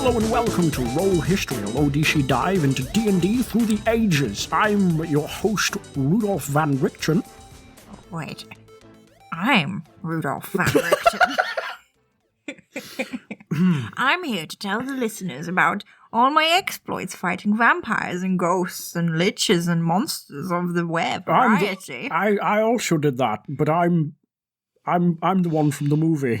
Hello and welcome to Roll History, a low-DC dive into D&D through the ages. I'm your host, Rudolph Van Richten. Wait, I'm Rudolph Van Richten. I'm here to tell the listeners about all my exploits fighting vampires and ghosts and liches and monsters of the web variety. I also did that, but I'm the one from the movie.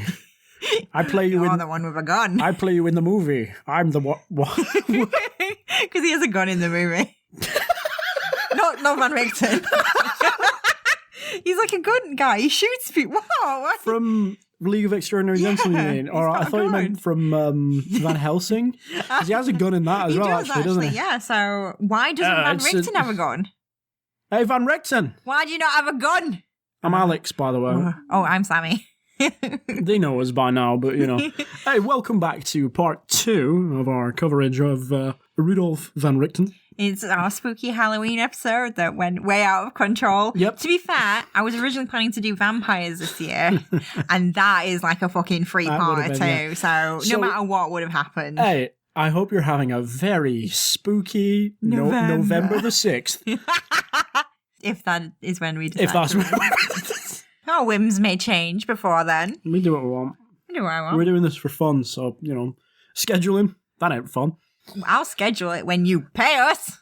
I play you You're in the one with a gun. I play you in the movie. I'm the what? Because he has a gun in the movie. not Van Richten. He's like a gun guy. He shoots people. Wow. From League of Extraordinary Gentlemen, you mean? Or I thought you meant from Van Helsing. Because he has a gun in that as well, actually, doesn't he? Yeah, so why doesn't Van Richten have a gun? Hey, Van Richten! Why do you not have a gun? I'm Alex, by the way. Oh, I'm Sammy. They know us by now, but you know. Hey, welcome back to part 2 of our coverage of Rudolph Van Richten. It's our spooky Halloween episode that went way out of control. Yep. To be fair, I was originally planning to do vampires this year, and that is like a fucking free part too. Yeah. So no matter what would have happened. Hey, I hope you're having a very spooky November the 6th. If that is when we decide. If that's when our whims may change before then. We do what we want. I do what I want. We're doing this for fun, so, you know, scheduling, that ain't fun. I'll schedule it when you pay us.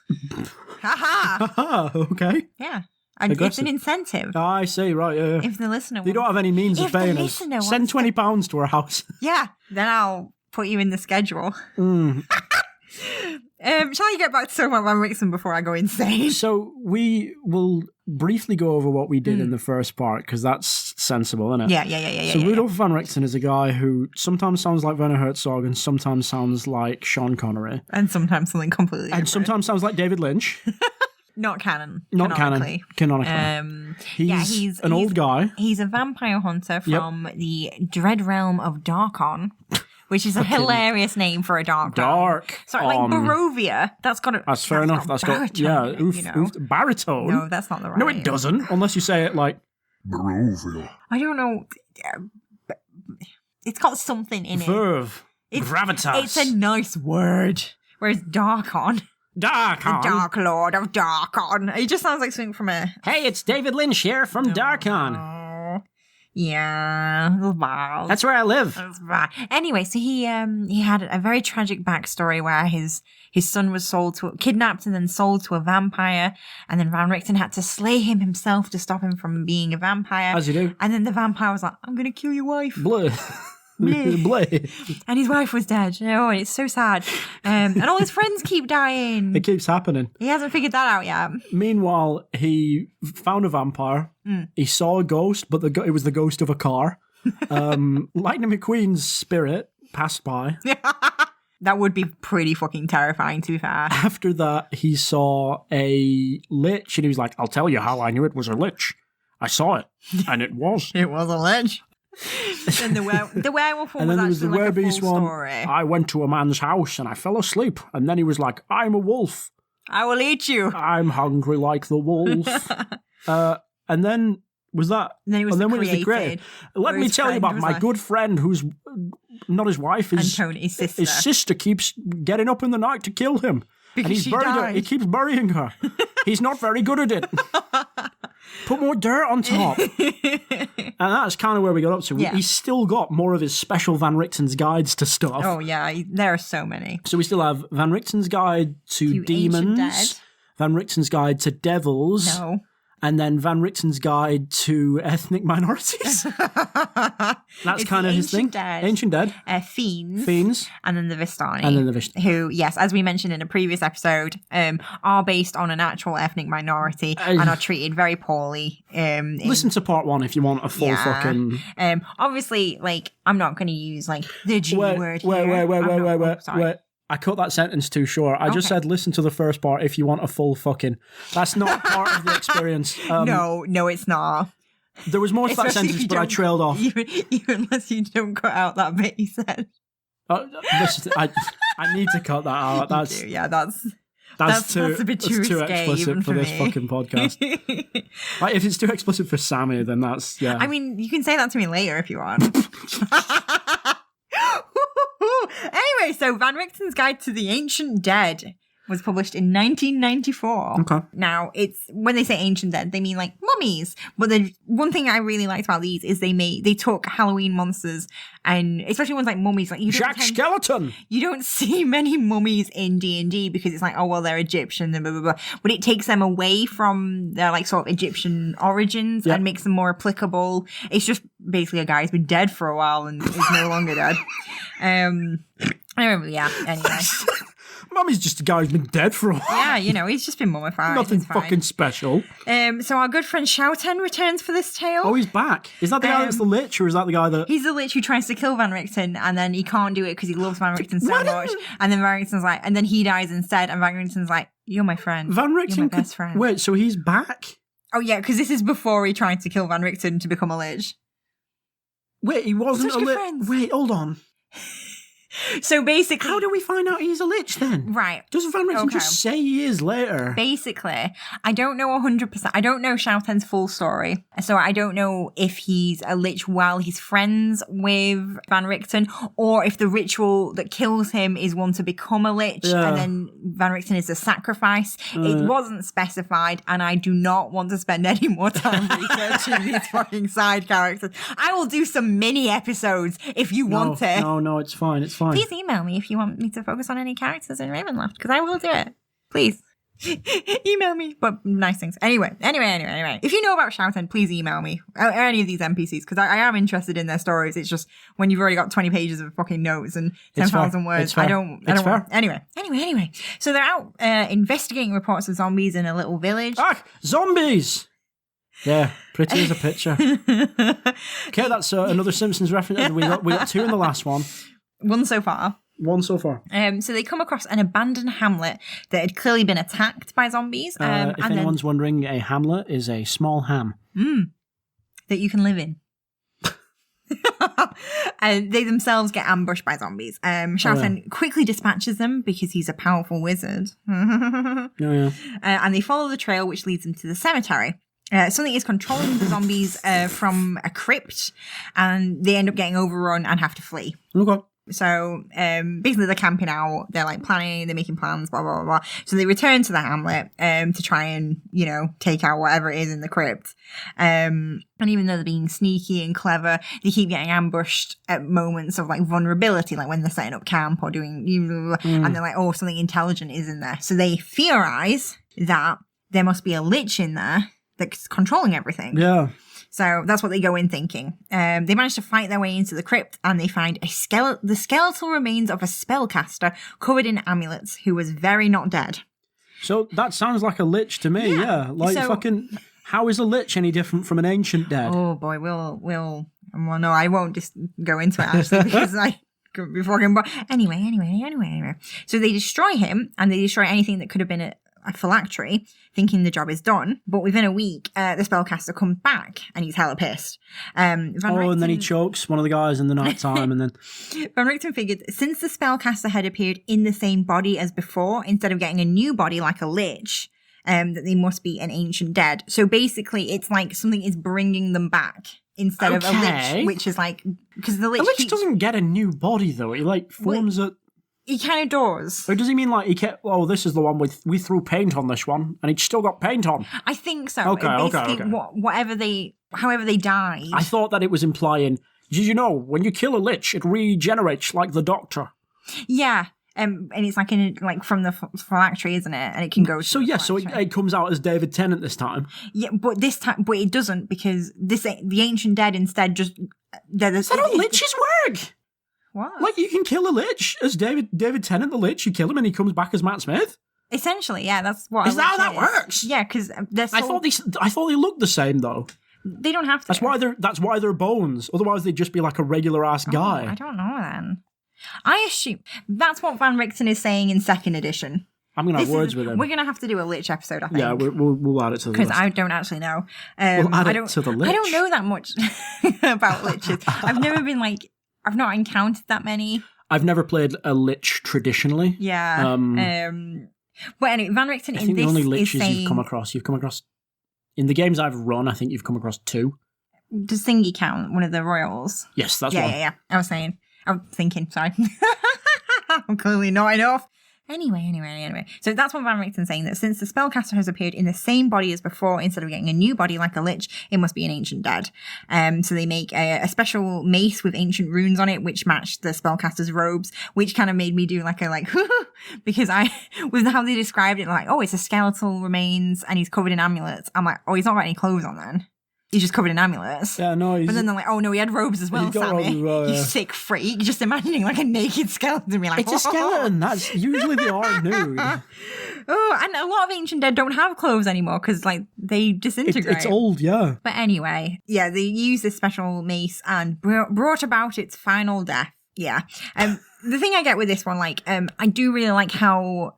Ha ha. Okay. Yeah. It's an incentive. I see, right, yeah. If the listener They don't have any means of paying us. Send £20 to our house. Yeah. Then I'll put you in the schedule. Shall you get back to talking about Van Richten before I go insane? So we will briefly go over what we did in the first part, because that's sensible, isn't it? Yeah. So Rudolph Van Richten is a guy who sometimes sounds like Werner Herzog and sometimes sounds like Sean Connery. And sometimes something completely different. And sometimes sounds like David Lynch. Not canon. Not canonically. He's an old guy. He's a vampire hunter from the dread realm of Darkon. Which is a hilarious name for a dark realm. Sorry, like Barovia. That's got a... That's fair enough. That's got... Yeah, baritone. No, that's not the right No, it doesn't. Unless you say it like... Barovia. I don't know. It's got something in it. Verve. Gravitas. It's a nice word. Whereas Darkon... Darkon. The Dark Lord of Darkon. It just sounds like something from a... Hey, it's David Lynch here from Darkon. Yeah, wow. That's where I live. That's bad. Anyway, so he had a very tragic backstory where his son was kidnapped and then sold to a vampire, and then Van Richten had to slay him himself to stop him from being a vampire. As you do. And then the vampire was like, "I'm gonna kill your wife." Bleh. Bleh. And his wife was dead. Oh, it's so sad. And all his friends keep dying. It keeps happening. He hasn't figured that out yet. Meanwhile, he found a vampire. He saw a ghost, but it was the ghost of a car. Lightning McQueen's spirit passed by. That would be pretty fucking terrifying, to be fair. After that, he saw a lich, and he was like, "I'll tell you how I knew it was a lich. I saw it, and it was." It was a lich. And the werewolf one and then there was was actually the like a werbeast full one. story. I went to a man's house and I fell asleep, and then he was like, "I'm a wolf. I will eat you. I'm hungry like the wolf." And then was that? And then it was the created. Let me tell you about my good friend, who's not his wife, his sister. His sister keeps getting up in the night to kill him. Because and he's she buried died. her. He keeps burying her. He's not very good at it. Put more dirt on top. And that's kind of where we got up to. Yeah. He's still got more of his special Van Richten's guides to stuff. Oh, yeah. There are so many. So we still have Van Richten's guide to demons, Van Richten's guide to devils. No. And then Van Richten's guide to ethnic minorities. That's kind of his thing. Ancient Dead. Fiends. And then the Vistani. Who, yes, as we mentioned in a previous episode, are based on an actual ethnic minority and are treated very poorly. Listen to part 1 if you want a full fucking... Obviously, like, I'm not going to use, like, the G word Wait. I cut that sentence too short. I just said listen to the first part if you want a full fucking... That's not part of the experience. No, it's not. There was more to that sentence, but I trailed off. Even unless you don't cut out that bit you said. I need to cut that out. That's a bit too explicit for this fucking podcast. Like, if it's too explicit for Sammy, then that's... Yeah. I mean, you can say that to me later if you want. Anyway, So Van Richten's Guide to the Ancient Dead was published in 1994. Okay. Now, it's when they say ancient dead, they mean like mummies. But the one thing I really liked about these is they took Halloween monsters, and especially ones like mummies. Like Jack Skeleton. You don't see many mummies in D&D because it's like, oh well, they're Egyptian and blah blah blah. But it takes them away from their like sort of Egyptian origins and makes them more applicable. It's just basically a guy who's been dead for a while and is no longer dead. Anyway. Mummy's just a guy who's been dead for a while. Yeah, he's just been mummified. Nothing fucking special. So our good friend Shouten returns for this tale. Oh, he's back. Is that the guy that's the Lich, or is that the guy that... He's the Lich who tries to kill Van Richten, and then he can't do it because he loves Van Richten so much. And then Van Richten's like... And then he dies instead, and Van Richten's like, you're my friend. Van Richten... You're my best friend. Wait, so he's back? Oh, yeah, because this is before he tried to kill Van Richten to become a Lich. Wait, he wasn't a Lich... Wait, hold on. So basically... How do we find out he's a Lich then? Right. Does Van Richten just say he is later? Basically, I don't know 100%. I don't know Shouten's full story. So I don't know if he's a Lich while he's friends with Van Richten, or if the ritual that kills him is one to become a Lich, and then Van Richten is a sacrifice. It wasn't specified, and I do not want to spend any more time researching these fucking side characters. I will do some mini episodes if you want it. No, it's fine. It's fine. Please email me if you want me to focus on any characters in Ravenloft, because I will do it. Please. Email me. But nice things. Anyway. If you know about Shouten, please email me. Or any of these NPCs, because I am interested in their stories. It's just when you've already got 20 pages of fucking notes and 10,000 words, I don't want... Anyway. So they're out investigating reports of zombies in a little village. Ah, zombies! Yeah, pretty as a picture. Okay, that's another Simpsons reference. We got two in the last one. One so far. So they come across an abandoned hamlet that had clearly been attacked by zombies. If anyone's wondering, a hamlet is a small ham. That you can live in. And they themselves get ambushed by zombies. Shouten quickly dispatches them because he's a powerful wizard. And they follow the trail which leads them to the cemetery. Something is controlling the zombies from a crypt, and they end up getting overrun and have to flee. Okay. So basically they're camping out, they're like planning, they're making plans, blah, blah, blah, blah. So they return to the hamlet to try and, take out whatever it is in the crypt. And even though they're being sneaky and clever, they keep getting ambushed at moments of like vulnerability, like when they're setting up camp or doing, and they're like, oh, something intelligent is in there. So they theorize that there must be a Lich in there that's controlling everything. Yeah. So that's what they go in thinking. They manage to fight their way into the crypt, and they find the skeletal remains of a spellcaster covered in amulets who was very not dead. So that sounds like a Lich to me, yeah. How is a Lich any different from an ancient dead? Oh boy, well, no, I won't just go into it actually because I could be fucking... Anyway. So they destroy him, and they destroy anything that could have been a phylactery, thinking the job is done. But within a week, the spellcaster comes back, and he's hella pissed. And then he chokes one of the guys in the night time, and then... Van Richten figured that since the spellcaster had appeared in the same body as before, instead of getting a new body like a Lich, that they must be an ancient dead. So basically, it's like something is bringing them back instead of a Lich, which is like... because the Lich doesn't get a new body, though. He, forms a... He kind of does. Or does he mean he kept, this is the one we threw paint on this one, and he's still got paint on? I think so. Okay. However they died. I thought that it was implying, did you know, when you kill a Lich, it regenerates like the Doctor? Yeah. And it's from the phylactery, isn't it? And it can go... So it comes out as David Tennant this time. Yeah, but it doesn't, because the ancient dead instead just... Is that how Liches work? What? You can kill a Lich as David Tennant, the Lich. You kill him and he comes back as Matt Smith. Essentially, yeah, that's what. Is that how that works? Yeah, because I thought they looked the same though. They don't have to. That's why they're bones. Otherwise, they'd just be like a regular ass guy. I don't know then. I assume that's what Van Richten is saying in 2nd edition. I'm gonna have words with him. We're gonna have to do a Lich episode, I think. Yeah, we'll add it to the list. Because I don't actually know. We'll add it to the Lich. I don't know that much about Liches. I've never been I've not encountered that many. I've never played a Lich traditionally. Yeah. But anyway, Van Richten I think the only Liches you've come across in the games I've run, I think you've come across 2. Does Thingy count? One of the royals? Yes, that's one. Yeah. I was thinking, sorry. Clearly not enough. Anyway. So that's what Van Richten's saying, that since the spellcaster has appeared in the same body as before, instead of getting a new body like a lich, it must be an ancient dead. So they make a special mace with ancient runes on it, which match the spellcaster's robes, which kind of made me do because with how they described it, like, oh, it's a skeletal remains and he's covered in amulets. I'm like, oh, he's not got any clothes on then. He's just covered in amulets. Yeah, no. But then they're like, oh no, he had robes as well, Sammy. You sick freak. Just imagining like a naked skeleton. Be like, it's a skeleton. That's usually they are nude. Oh, and a lot of ancient dead don't have clothes anymore because like they disintegrate. It's old, yeah. But anyway, yeah, they use this special mace and brought about its final death. Yeah. The thing I get with this one, like, I do really like how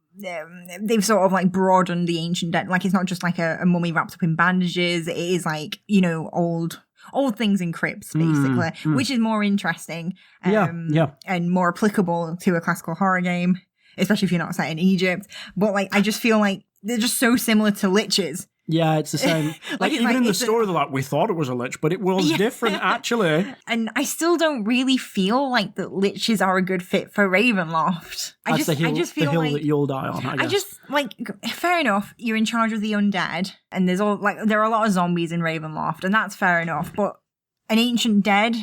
they've sort of like broadened the ancient dead. Like, it's not just like a mummy wrapped up in bandages. It is like, you know, old things in crypts, basically, which is more interesting. And more applicable to a classical horror game, especially if you're not set in Egypt. But like, I just feel like they're just so similar to liches. Yeah, it's the same. Like, even in the story, they're like, we thought it was a lich, but it was different, actually. And I still don't really feel like that liches are a good fit for Ravenloft. I just feel the hill like that you'll die on, I guess. Fair enough, you're in charge of the undead, and there are a lot of zombies in Ravenloft, and that's fair enough, but an ancient dead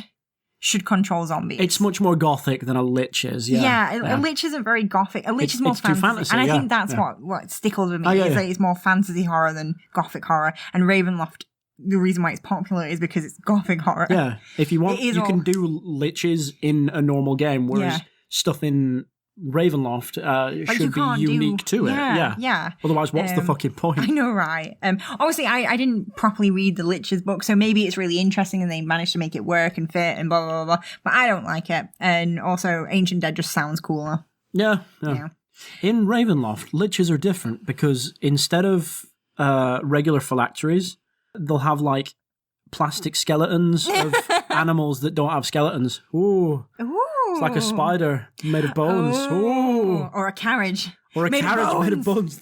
should control zombies. It's much more gothic than a lich is, a lich isn't very gothic. A lich is more fantasy. And I think that's what stickles with me, is that it's more fantasy horror than gothic horror. And Ravenloft, the reason why it's popular is because it's gothic horror. Yeah, if you want, you can do liches in a normal game, whereas stuff in Ravenloft should be unique to it. Yeah. Otherwise, what's the fucking point? I know, right? Obviously, I didn't properly read the Lich's book, so maybe it's really interesting and they managed to make it work and fit and blah, blah, blah, blah. But I don't like it. And also, Ancient Dead just sounds cooler. Yeah. In Ravenloft, Liches are different because instead of regular phylacteries, they'll have like plastic skeletons of animals that don't have skeletons. Ooh. It's like a spider made of bones. Ooh. Or a carriage. Or a carriage made of bones.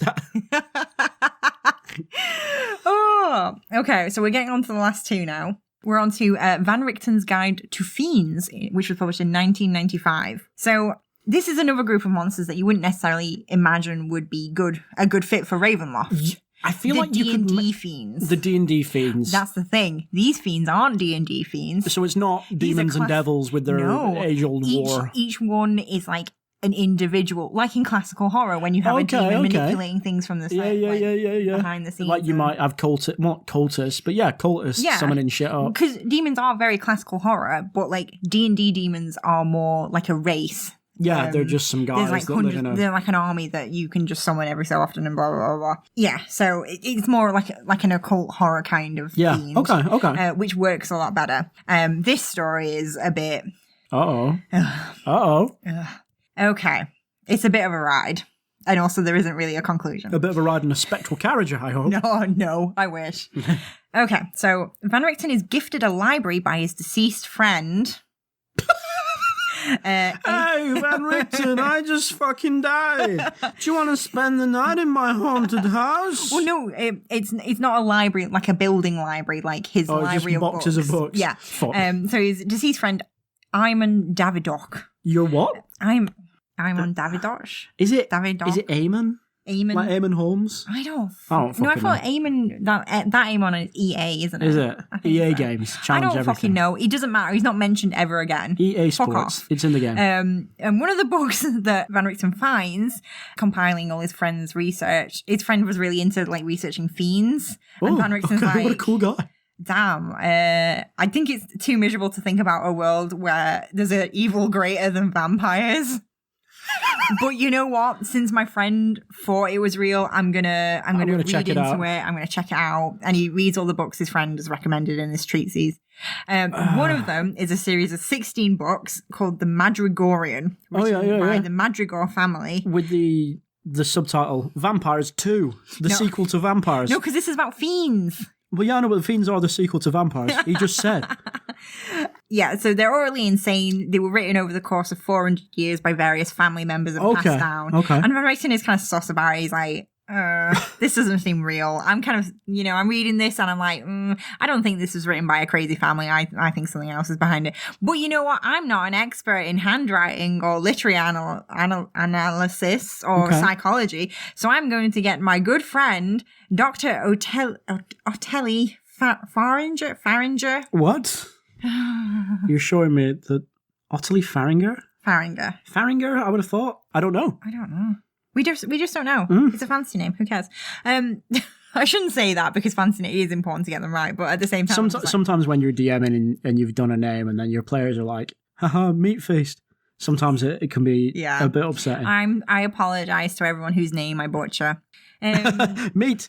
Okay, so we're getting on to the last two now. We're on to Van Richten's Guide to Fiends, which was published in 1995. So this is another group of monsters that you wouldn't necessarily imagine would be a good fit for Ravenloft. I feel like you could... D&D fiends. The D&D fiends. That's the thing. These fiends aren't D&D fiends. So it's not demons and devils with their age-old war. Each one is like an individual, like in classical horror, when you have a demon manipulating things from the side, behind the scenes. Like you might have cultists, summoning shit up. Because demons are very classical horror, but like D&D demons are more like a race. Yeah, they're just some guys that live in They're like an army that you can just summon every so often and blah, blah, blah, blah. Yeah, so it's more like an occult horror kind of fiend. Okay. Which works a lot better. This story is a bit... Okay. It's a bit of a ride. And also there isn't really a conclusion. A bit of a ride in a spectral carriage, I hope. No, I wish. Okay, so Van Richten is gifted a library by his deceased friend... hey, Van Richten, I just fucking died. Do you want to spend the night in my haunted house? Well, no, it's not a library, like a building library, like his library just boxes of books. Yeah. So his deceased friend, Ayman Davidoff. You're what? Ayman Davidoff. Is it Davidoff? Is it Eamon? Eamon. Like Eamon Holmes? I don't know. I thought Eamon, that Eamon is EA, isn't it? Is it? EA Games. Challenge I don't everything. fucking know. It doesn't matter. He's not mentioned ever again. EA Fuck Sports. off. It's in the game. And one of the books that Van Richten finds, compiling all his friend's research, his friend was really into like researching fiends. And Van Richten's like, what a cool guy. Damn, I think it's too miserable to think about a world where there's an evil greater than vampires. But you know what? Since my friend thought it was real, I'm gonna read check into it out. I'm gonna check it out. And he reads all the books his friend has recommended in this treatise. One of them is a series of 16 books called The Madrigorian, written by the Madrigal family, with the subtitle Vampires 2, sequel to Vampires. No, because this is about fiends. Well, yeah, I know, but the fiends are the sequel to Vampires. He just said. Yeah, so they're utterly insane. They were written over the course of 400 years by various family members and passed down. Okay. And Van Richten is kind of sus about it. He's like, this doesn't seem real. I'm kind of, I'm reading this and I'm like, I don't think this was written by a crazy family. I think something else is behind it. But you know what? I'm not an expert in handwriting or literary analysis or psychology. So I'm going to get my good friend, Dr. Otelli Faringer. What? You're showing me that Otelli Faringer? Faringer, I would have thought. I don't know. We just don't know. It's a fancy name. Who cares? I shouldn't say that because fancy name is important to get them right, but at the same time, sometimes when you're DMing and you've done a name and then your players are like, haha, meat feast. Sometimes it can be a bit upsetting. I apologize to everyone whose name I butcher. Meat.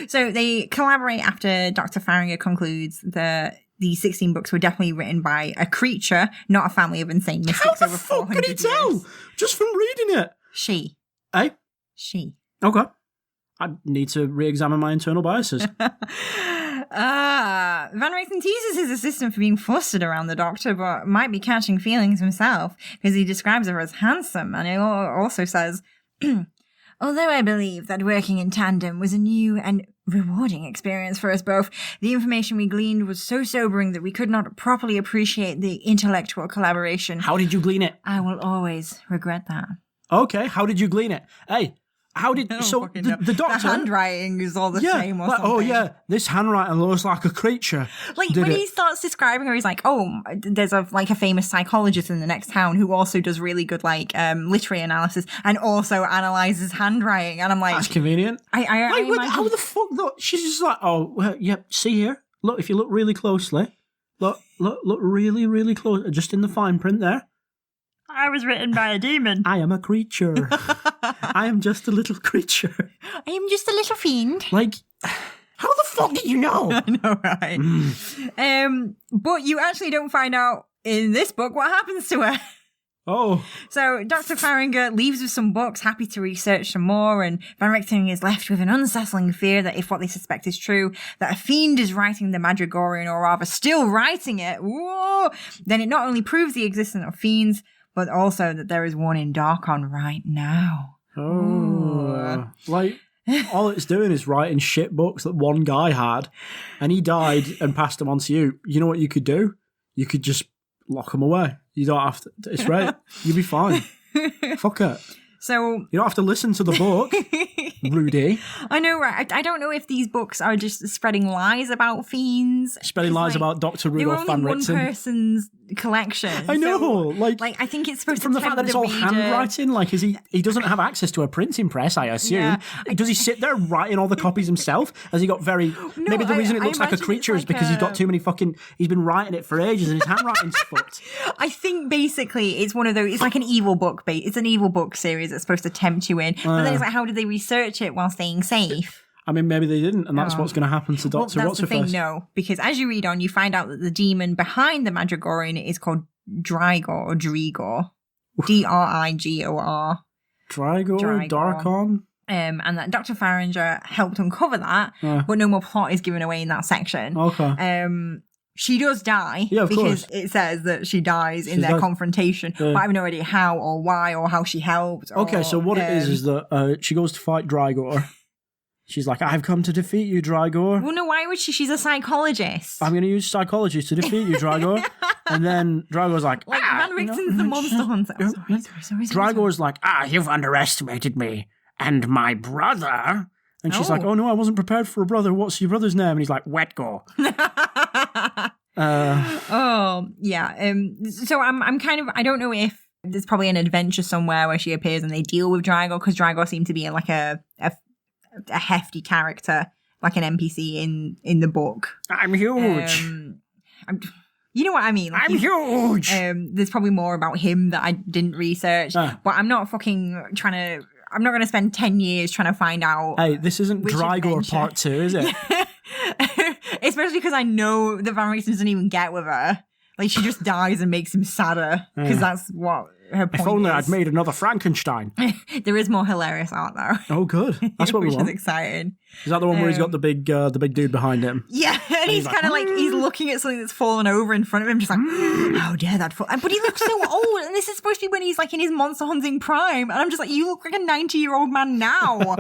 So they collaborate after Dr. Faringer concludes that the 16 books were definitely written by a creature, not a family of insane mystics over 400 years. How the fuck could he tell? Just from reading it. She. Eh? She. Okay. I need to re-examine my internal biases. Van Richten teases his assistant for being flustered around the Doctor, but might be catching feelings himself, because he describes her as handsome, and he also says, although I believe that working in tandem was a new and rewarding experience for us both, the information we gleaned was so sobering that we could not properly appreciate the intellectual collaboration. How did you glean it? I will always regret that. Okay, how did you glean it? Hey, how did... So, the Doctor... The handwriting is all the same or something. Oh, yeah, this handwriting looks like a creature. Like, when he starts describing her, he's like, there's a famous psychologist in the next town who also does really good, literary analysis and also analyzes handwriting. And I'm like... That's convenient. I imagine... How the fuck, though? She's just like, see here? Look, if you look really closely. Look really, really close. Just in the fine print there. I was written by a demon. I am a creature. I am just a little creature. I am just a little fiend. Like, how the fuck did you know? I know, right? But you actually don't find out in this book what happens to her. Oh. So Dr. Faringer leaves with some books, happy to research some more, and Van Richten is left with an unsettling fear that if what they suspect is true, that a fiend is writing the Madrigorian, or rather still writing it, then it not only proves the existence of fiends, but also that there is one in Darkon right now. Oh. Like, all it's doing is writing shit books that one guy had, and he died and passed them on to you. You know what you could do? You could just lock them away. You don't have to. It's right. You'll be fine. Fuck it. So you don't have to listen to the book, Rudy. I know, right? I don't know if these books are just spreading lies about fiends. Spreading lies about Dr. Rudolph Van Richten. They were only one person's collection. I know. So, I think it's supposed from to the fact that it's all handwriting. Like, he doesn't have access to a printing press, I assume. Yeah. Does he sit there writing all the copies himself? Has he got maybe the reason it looks like a creature is because he's got too many he's been writing it for ages and his handwriting's fucked. I think basically it's one of those, it's like an evil book, it's an evil book series that's supposed to tempt you in. But then it's like, how did they research it while staying safe? I mean, maybe they didn't, and that's what's going to happen to Dr. That's the thing, no. Because as you read on, you find out that the demon behind the Madrigorian is called Drigor or Drigor. Drigor. Drigor? Darkon? And that Dr. Faringer helped uncover that, but no more plot is given away in that section. Okay. She does die because it says that she dies in their confrontation, but I have no idea how or why or how she helped. Okay, so what it is that she goes to fight Drigor. She's like, I've come to defeat you, Drigor. Well, no, why would she? She's a psychologist. I'm going to use psychology to defeat you, Drigor. And then Drigor's like, Van Richten's the monster hunter. Sorry. Drigor's like, you've underestimated me and my brother. And she's like, oh no, I wasn't prepared for a brother. What's your brother's name? And he's like, Wetgore. So I'm kind of, I don't know if there's probably an adventure somewhere where she appears and they deal with Drigor, because Drigor seemed to be like a hefty character, like an NPC in the book. I'm huge. You know what I mean? Like, I'm huge. There's probably more about him that I didn't research, but I'm not I'm not going to spend 10 years trying to find out. Hey, this isn't Drigor Part 2, is it? Especially because I know that Van Richten doesn't even get with her. Like, she just dies and makes him sadder, because that's what her point If only is. I'd made another Frankenstein. There is more hilarious art, though. Oh, good. That's what we which want. is exciting. Is that the one where he's got the big dude behind him? Yeah, and he's kind of like, he's looking at something that's fallen over in front of him, just like, how dare that fall? But he looks so old, and this is supposed to be when he's like in his monster hunting prime, and I'm just like, you look like a 90-year-old man now,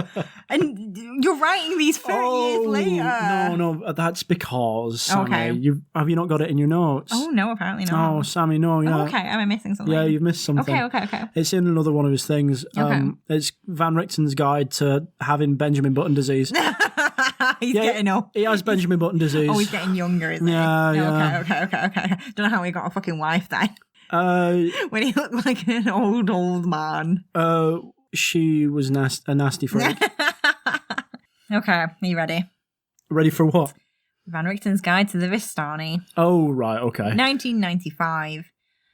and you're writing these 30 years later. No, that's because, Sammy, Okay. have you not got it in your notes? Oh, no, apparently not. Oh, Sammy, no, yeah. Oh, okay, am I missing something? Yeah, you've missed something. Okay. It's in another one of his things. Okay. It's Van Richten's guide to having Benjamin Button disease. He's getting up. He has Benjamin Button disease. Oh, he's getting younger, isn't Yeah, he? yeah. Okay. Don't know how he got a fucking wife then. Uh, When he looked like an old man. she was a nasty freak. Okay, are you ready? Ready for what? Van Richten's Guide to the Vistani. Oh, right, okay. 1995.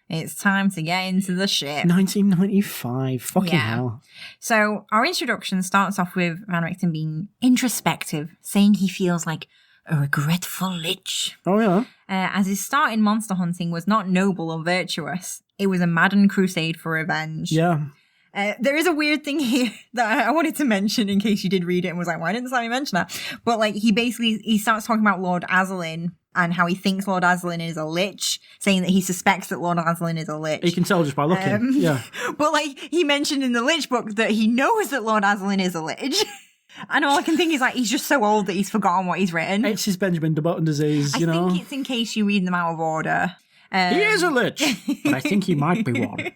It's time to get into the shit. 1995. Fucking hell. So our introduction starts off with Van Richten being introspective, saying he feels like a regretful lich. Oh, yeah. As his start in monster hunting was not noble or virtuous. It was a maddened crusade for revenge. Yeah. There is a weird thing here that I wanted to mention in case you did read it and was like, why didn't Sammy mention that? But like, he starts talking about Lord Azalin and how he thinks Lord Azalin is a lich, saying that he suspects that Lord Azalin is a lich. You can tell just by looking. Yeah. But like, he mentioned in the Lich book that he knows that Lord Azalin is a lich. And all I can think is like, he's just so old that he's forgotten what he's written. It's his Benjamin Button disease, you know. I think it's in case you read them out of order. He is a lich, but I think he might be one.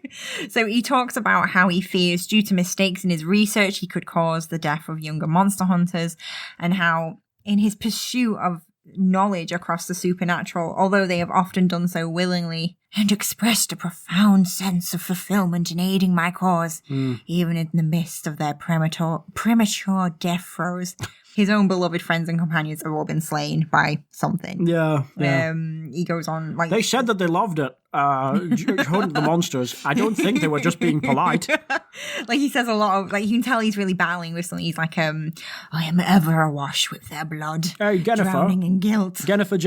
So he talks about how he fears due to mistakes in his research he could cause the death of younger monster hunters, and how in his pursuit of knowledge across the supernatural, although they have often done so willingly and expressed a profound sense of fulfillment in aiding my cause, even in the midst of their premature death throes, his own beloved friends and companions have all been slain by something. Yeah. He goes on like, They said that they loved it. Hunt the monsters. I don't think they were just being polite. like he says a lot of, like, you can tell he's really battling with something. He's like, I am ever awash with their blood, Hey, Jennifer. drowning in guilt. Jennifer,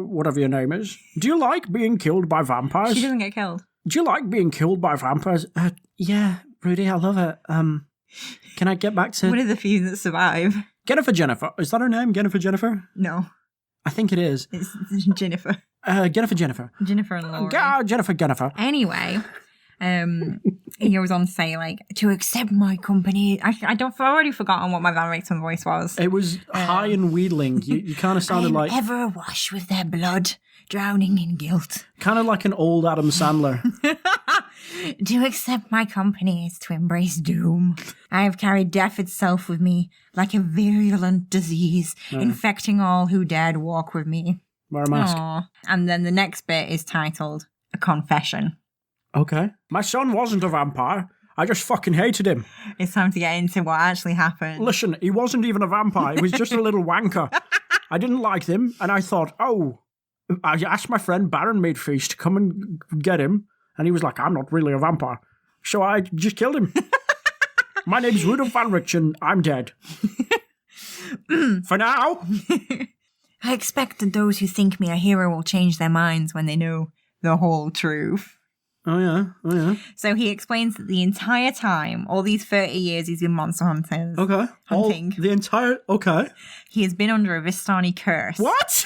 whatever your name is. Do you like being killed by vampires? She doesn't get killed. Do you like being killed by vampires? Yeah, Rudy, I love it. Can I get back to One of the few that survive. Jennifer? Is that her name? Jennifer? No, I think it is. it's Jennifer. Jennifer. Jennifer and Laura. Jennifer. Anyway, he goes on to say, like, to accept my company. I've already forgotten what my Van Richten voice was. It was high and wheedling. You kind of sounded like ever awash with their blood, drowning in guilt. kind of like an old Adam Sandler. To accept my company is to embrace doom. I have carried death itself with me, like a virulent disease, infecting all who dared walk with me. Wear a mask. Aww. And then the next bit is titled A Confession. Okay. My son wasn't a vampire. I just fucking hated him. It's time to get into what actually happened. Listen, he wasn't even a vampire. He was just a little wanker. I didn't like him, and I thought, I asked my friend Baron Maidfeast to come and get him, and he was like, I'm not really a vampire. So I just killed him. My name's Rudolph Van Richten. I'm dead. For now. I expect that those who think me a hero will change their minds when they know the whole truth. Oh, yeah. So he explains that the entire time, all these 30 years he's been monster hunting. Okay. Okay. He has been under a Vistani curse. What?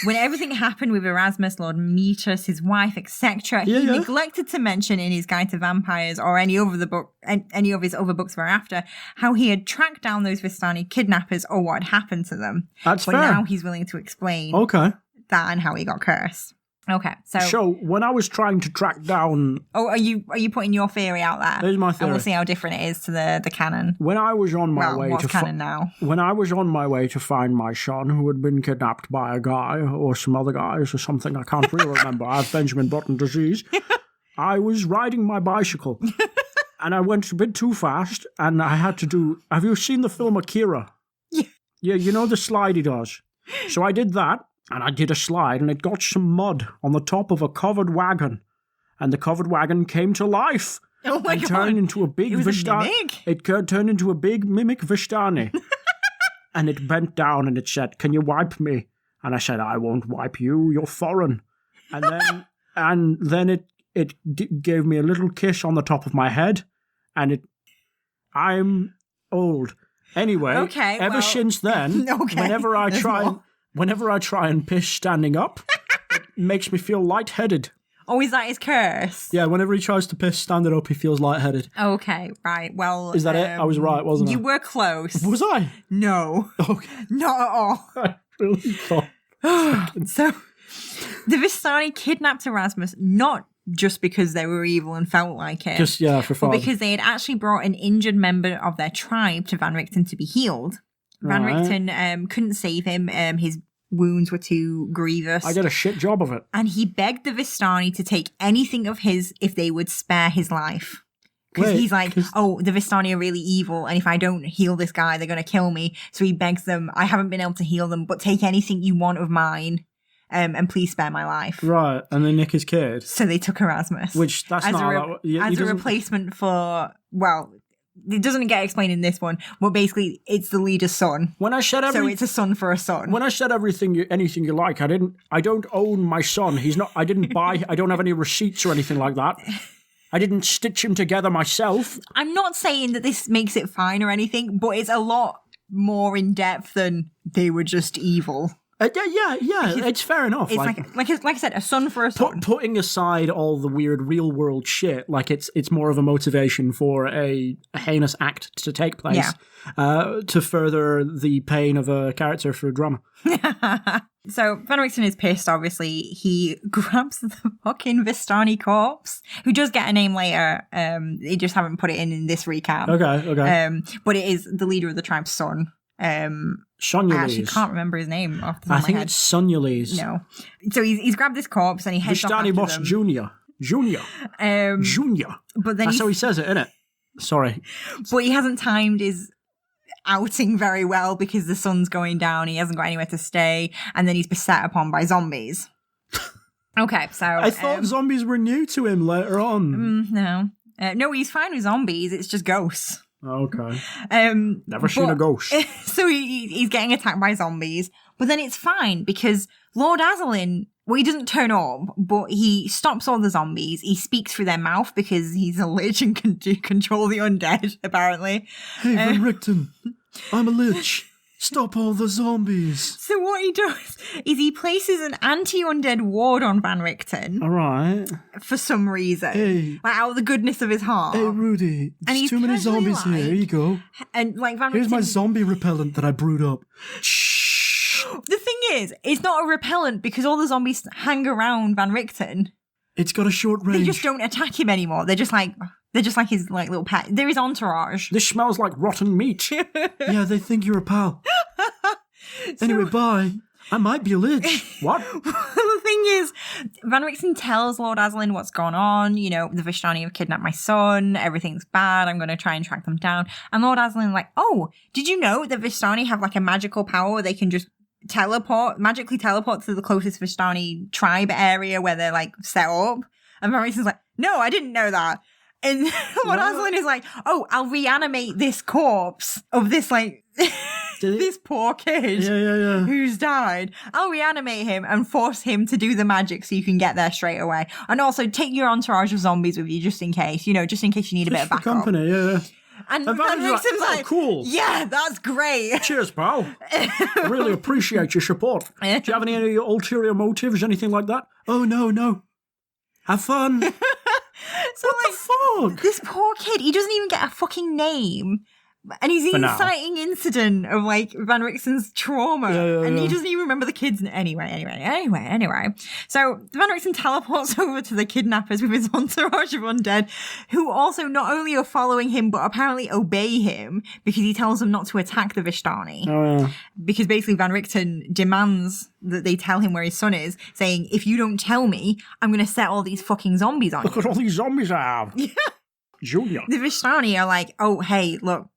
When everything happened with Erasmus, Lord Metus, his wife, etc., he neglected to mention in his Guide to Vampires or any of his other books thereafter how he had tracked down those Vistani kidnappers or what had happened to them. That's but fair. now he's willing to explain Okay. that and how he got cursed. Okay, So when I was trying to track down... Oh, are you putting your theory out there? There's my theory. And we'll see how different it is to the canon. When I was on my way what's to canon now? When I was on my way to find my son who had been kidnapped by a guy or some other guys or something, I can't really remember. I have Benjamin Button disease. I was riding my bicycle and I went a bit too fast and I had to do... Have you seen the film Akira? Yeah. Yeah, you know the slide he does. So I did that. And I did a slide, and it got some mud on the top of a covered wagon. And the covered wagon came to life. Oh my and God. Turned into a big Vistani. It turned into a big mimic Vistani. And it bent down and it said, "Can you wipe me?" And I said, "I won't wipe you. You're foreign." and then it gave me a little kiss on the top of my head, and I'm old. Anyway, ever since then, whenever I try and piss standing up, it makes me feel lightheaded. Oh, is that his curse? Yeah, whenever he tries to piss standing up, he feels lightheaded. Okay, right. Well, is that it? I was right, wasn't I? You were close. Was I? No. Okay. Not at all. I really thought. So, the Vistani kidnapped Erasmus, not just because they were evil and felt like it. For fun. But because they had actually brought an injured member of their tribe to Van Richten to be healed. Van Richten couldn't save him. His wounds were too grievous. I did a shit job of it. And he begged the Vistani to take anything of his if they would spare his life. Because he's like, the Vistani are really evil, and if I don't heal this guy, they're going to kill me. So he begs them, I haven't been able to heal them, but take anything you want of mine, and please spare my life. Right, and they nick his kid. So they took Erasmus. Which, that's as not... as a replacement for, well... It doesn't get explained in this one, but basically it's the leader's son. When I said so it's a son for a son. When I said anything you like, I don't own my son. I don't have any receipts or anything like that. I didn't stitch him together myself. I'm not saying that this makes it fine or anything, but it's a lot more in depth than they were just evil. Yeah, it's fair enough. It's like I said, a son for a son. Putting aside all the weird real world shit, like it's more of a motivation for a heinous act to take place, to further the pain of a character for drama. So Van Richten is pissed, obviously. He grabs the fucking Vistani corpse, who does get a name later. They just haven't put it in this recap. Okay. But it is the leader of the tribe's son. Sonya I actually can't remember his name off the top of my head. I think it's Sonya Lees. No. So he's grabbed this corpse and he heads off after Boss them. Junior. But then that's how he says it, innit? Sorry. But he hasn't timed his outing very well because the sun's going down. He hasn't got anywhere to stay. And then he's beset upon by zombies. Okay, so... I thought zombies were new to him later on. No. No, he's fine with zombies. It's just ghosts. Okay. Never seen a ghost. So he's getting attacked by zombies, but then it's fine because Lord Aslan, well, he doesn't turn up, but he stops all the zombies. He speaks through their mouth because he's a lich and can control the undead, apparently. Hey, Van Richten, I'm a lich. Stop all the zombies. So what he does is he places an anti-undead ward on Van Richten. All right. For some reason. Hey. Like out of the goodness of his heart. Hey, Rudy. There's too many zombies here. Here you go. And like Van Here's Richten... my zombie repellent that I brewed up. Shh. The thing is, it's not a repellent because all the zombies hang around Van Richten. It's got a short range. They just don't attack him anymore. They're just like his like little pet. They're his entourage. This smells like rotten meat. Yeah, they think you're a pal. Anyway, bye. I might be a lich. What? The thing is, Van Richten tells Lord Aslan what's gone on. You know, the Vistani have kidnapped my son. Everything's bad. I'm going to try and track them down. And Lord Aslan's like, oh, did you know that Vistani have like a magical power where they can just magically teleport to the closest Vistani tribe area where they're like set up? And Van Richten's like, no, I didn't know that. And Lord Aslan is like, oh, I'll reanimate this corpse of this like this poor kid who's died. I'll reanimate him and force him to do the magic so you can get there straight away. And also take your entourage of zombies with you just in case, just in case you need a bit of backup. Company, yeah. And Van Richten's like, cool. Yeah, that's great. Cheers, pal. I really appreciate your support. Do you have any ulterior motives, anything like that? Oh, no. Have fun. So what the fuck? This poor kid, he doesn't even get a fucking name. And he's the inciting incident of like Van Richten's trauma. And he doesn't even remember the kids. Anyway. So Van Richten teleports over to the kidnappers with his entourage of undead, who also not only are following him, but apparently obey him because he tells them not to attack the Vistani. Oh, yeah. Because basically Van Richten demands that they tell him where his son is, saying, if you don't tell me, I'm going to set all these fucking zombies on you. Look at all these zombies I have. Yeah. Junior. The Vistani are like, oh, hey, look.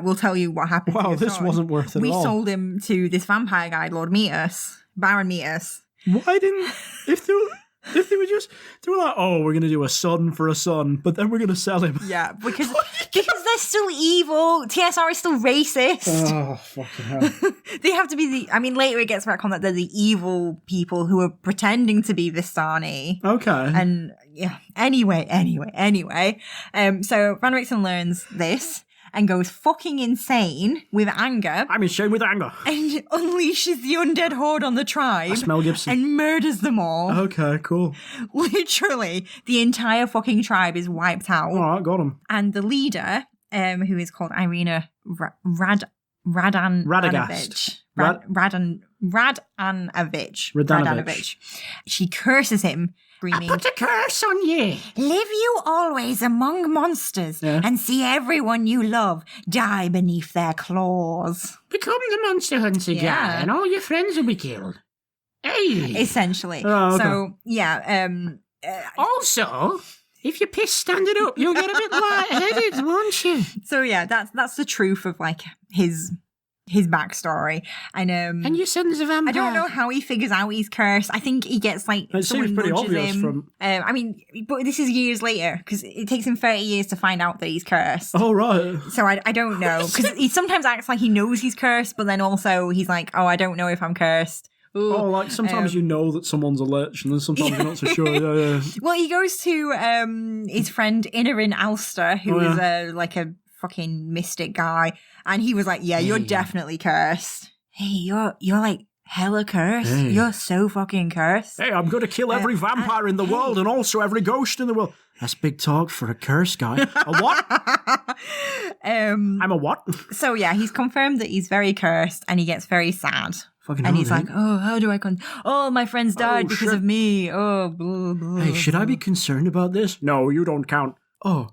We'll tell you what happened. Wow, this wasn't worth it We at all. sold him to this vampire guy, Lord Baron Meatus. Why didn't... If they were like, oh, we're going to do a son for a son, but then we're going to sell him. Yeah, because they're they're still evil. TSR is still racist. Oh, fucking hell. They have to be later it gets back on that they're the evil people who are pretending to be Vistani. Okay. And yeah, anyway. So Van Richten learns this and goes fucking insane with anger. I'm insane with anger. And unleashes the undead horde on the tribe. That's Mel Gibson. And murders them all. Okay, cool. Literally, the entire fucking tribe is wiped out. All right, got him. And the leader, who is called Irina Radanovich. Radanovich. She curses him, screaming, I put a curse on you. Live you always among monsters and see everyone you love die beneath their claws. Become the monster hunter guy and all your friends will be killed. Hey! Essentially. Oh, okay. So, yeah. Also, if you piss standing up, you'll get a bit lightheaded, won't you? So, yeah, that's the truth of, like, his backstory. And your son's a vampire. I don't know how he figures out he's cursed. I think he gets like It someone seems pretty nudges obvious him. But this is years later because it takes him 30 years to find out that he's cursed. Oh, right. So I don't know because he sometimes acts like he knows he's cursed, but then also he's like, oh, I don't know if I'm cursed. Ooh. Oh, like sometimes you know that someone's a lich and then sometimes you're not so sure. Yeah. Well, he goes to his friend Inarin Alster, who is like a fucking mystic guy, and he was like, yeah, you're definitely cursed. Hey, you're like hella cursed. Hey. You're so fucking cursed. Hey, I'm going to kill every vampire in the world and also every ghost in the world. That's big talk for a cursed guy. A what? I'm a what? So yeah, he's confirmed that he's very cursed, and he gets very sad. Fucking and hell, he's like, oh, how do I oh, my friends died because of me. Oh, blah, blah, hey, should I be concerned about this? No, you don't count. Oh.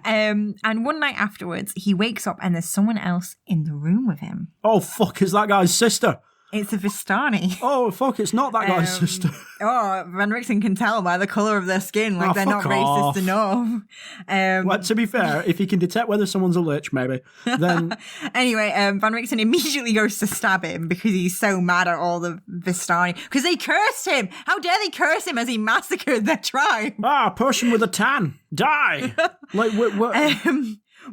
And one night afterwards, he wakes up and there's someone else in the room with him. Oh, fuck, is that guy's sister? It's a Vistani. Oh, fuck, it's not that guy's sister. Oh, Van Richten can tell by the colour of their skin, like they're not off. racist enough. Well, to be fair, if he can detect whether someone's a lich, maybe, then... Anyway, Van Richten immediately goes to stab him because he's so mad at all the Vistani. Because they cursed him! How dare they curse him as he massacred their tribe? Person with a tan, die! Like, what?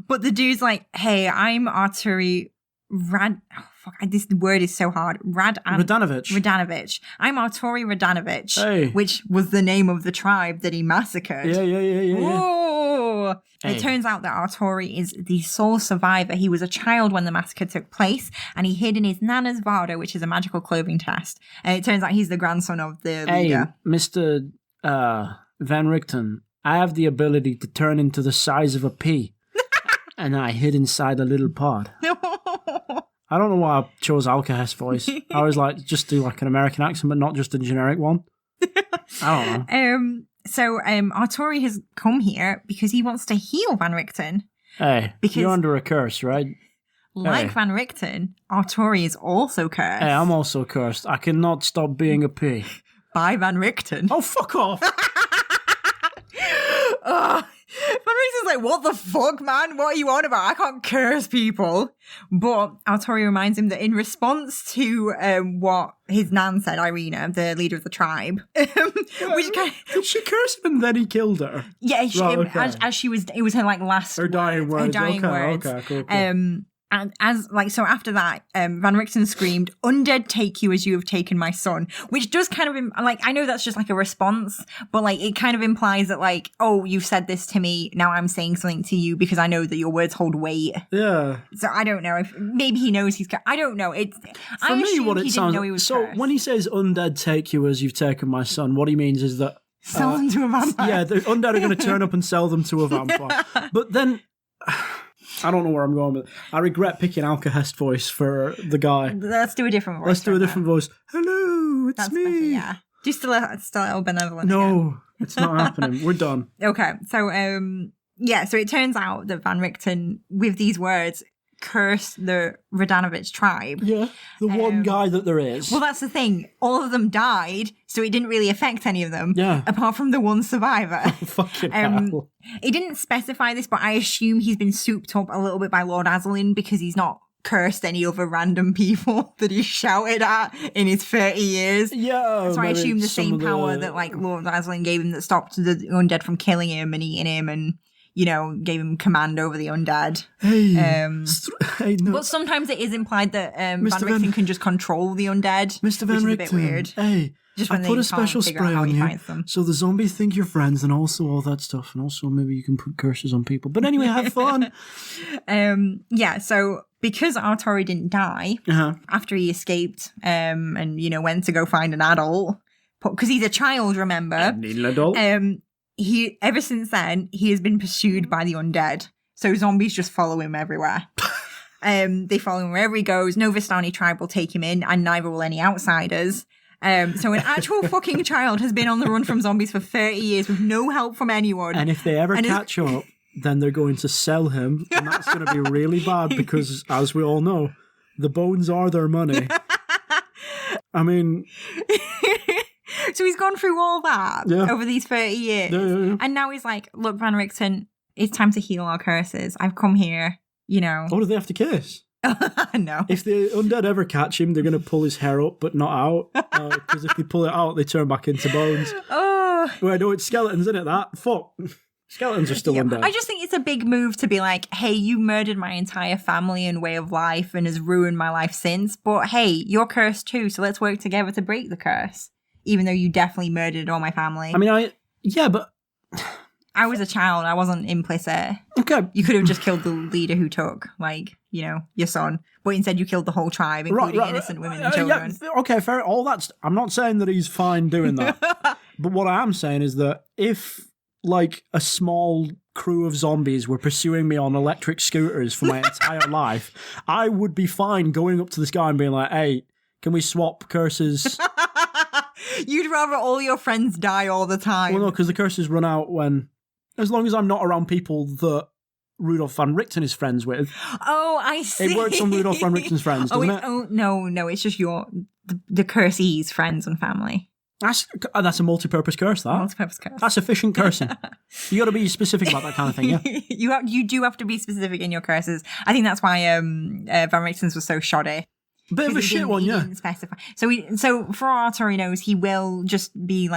But the dude's like, hey, I'm Arturi this word is so hard. Radanovich. I'm Arturi Radanovich, which was the name of the tribe that he massacred. Yeah. Oh! It turns out that Arturi is the sole survivor. He was a child when the massacre took place, and he hid in his nana's Varda, which is a magical clothing test. And it turns out he's the grandson of the leader. Mr. Van Richten, I have the ability to turn into the size of a pea. And I hid inside a little pod. I don't know why I chose Alcahest's voice. I was like, just do like an American accent, but not just a generic one. I don't know. So Arturi has come here because he wants to heal Van Richten. Hey, you're under a curse, right? Like Van Richten, Arturi is also cursed. Hey, I'm also cursed. I cannot stop being a pea. By Van Richten. Oh, fuck off. Van Richten's like, what the fuck, man? What are you on about? I can't curse people. But Arturi reminds him that in response to what his nan said, Irina, the leader of the tribe, did she curse him and then he killed her? Yeah, as she was, it was her like last, her dying words. Okay, cool. And so after that, Van Richten screamed, "Undead take you as you have taken my son," which does kind of, I know that's just like a response, but like it kind of implies that like, oh, you've said this to me, now I'm saying something to you because I know that your words hold weight. Yeah. So I don't know if maybe he knows he's, I don't know. For me, what it sounds so cursed. When he says "undead take you as you've taken my son," what he means is that sell them to a vampire. Yeah, the undead are going to turn up and sell them to a vampire. But then. I don't know where I'm going with it. I regret picking Alcahest's voice for the guy. Let's do a different voice. Hello, it's me. Better, yeah. Just a little benevolent. No, again. It's not happening. We're done. Okay, so so it turns out that Van Richten, with these words, cursed the Radanovich tribe. Yeah, the one guy that there is. Well, that's the thing. All of them died, so it didn't really affect any of them. Yeah. Apart from the one survivor. Oh, fucking hell. It didn't specify this, but I assume he's been souped up a little bit by Lord Aslan because he's not cursed any other random people that he shouted at in his 30 years. Yeah. So I assume the same power that like Lord Aslan gave him that stopped the undead from killing him and eating him and gave him command over the undead. Hey, hey, no. But sometimes it is implied that Van Mr. Van- Richten can just control the undead, Mr. Van which is Richten, a bit weird. hey, Just I when put they a special can't figure out spray how on he you, fights them. so the zombies think you're friends, and also all that stuff, and also maybe you can put curses on people. But anyway, have fun. So because Artori didn't die after he escaped, and went to go find an adult, because he's a child, remember? Needle adult. He ever since then he has been pursued by the undead. So zombies just follow him everywhere. They follow him wherever he goes. No Vistani tribe will take him in, and neither will any outsiders. So an actual fucking child has been on the run from zombies for 30 years with no help from anyone. And if they ever catch up, then they're going to sell him, and that's going to be really bad because, as we all know, the bones are their money. I mean... So he's gone through all that over these 30 years. Yeah. And now he's like, look, Van Richten, it's time to heal our curses. I've come here, Oh, do they have to kiss? No. If the undead ever catch him, they're going to pull his hair up, but not out. Because if they pull it out, they turn back into bones. Oh. Well, no, it's skeletons, isn't it? That? Fuck. Skeletons are still undead. I just think it's a big move to be like, hey, you murdered my entire family and way of life and has ruined my life since. But hey, you're cursed too, so let's work together to break the curse. Even though you definitely murdered all my family. I mean, but... I was a child. I wasn't implicit. Okay. You could have just killed the leader who took, your son. But instead you killed the whole tribe, including innocent women and children. Yeah, okay, fair. All that's... I'm not saying that he's fine doing that. But what I am saying is that if, a small crew of zombies were pursuing me on electric scooters for my entire life, I would be fine going up to this guy and being like, hey, can we swap curses? You'd rather all your friends die all the time. Well, no, because the curses run out as long as I'm not around people that Rudolph Van Richten is friends with. Oh, I see. It works on Rudolph Van Richten's friends, doesn't it? Oh, no, it's just the cursee's friends and family. That's a multi-purpose curse, that. Multi-purpose curse. That's efficient cursing. You got to be specific about that kind of thing, yeah? You do have to be specific in your curses. I think that's why Van Richten's was so shoddy. Bit of a shit one, yeah. Didn't specify. So for all Artori knows, he will just be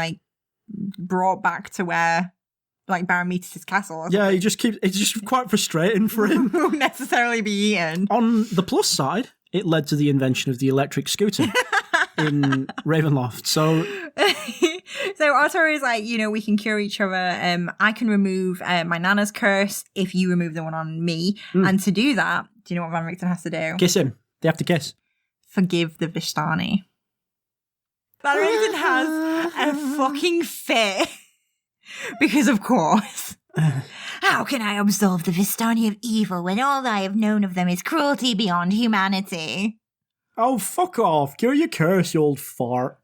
brought back to where Baron Metis' castle. Or yeah, it's just quite frustrating for him. Won't necessarily be eaten. On the plus side, it led to the invention of the electric scooter in Ravenloft. So Artori is like, we can cure each other. I can remove my Nana's curse if you remove the one on me. And to do that, do you know what Van Richten has to do? Kiss him. They have to kiss. Forgive the Vistani. Van Richten has a fucking fit. Because of course. How can I absolve the Vistani of evil when all I have known of them is cruelty beyond humanity? Oh, fuck off. Cure your curse, you old fart.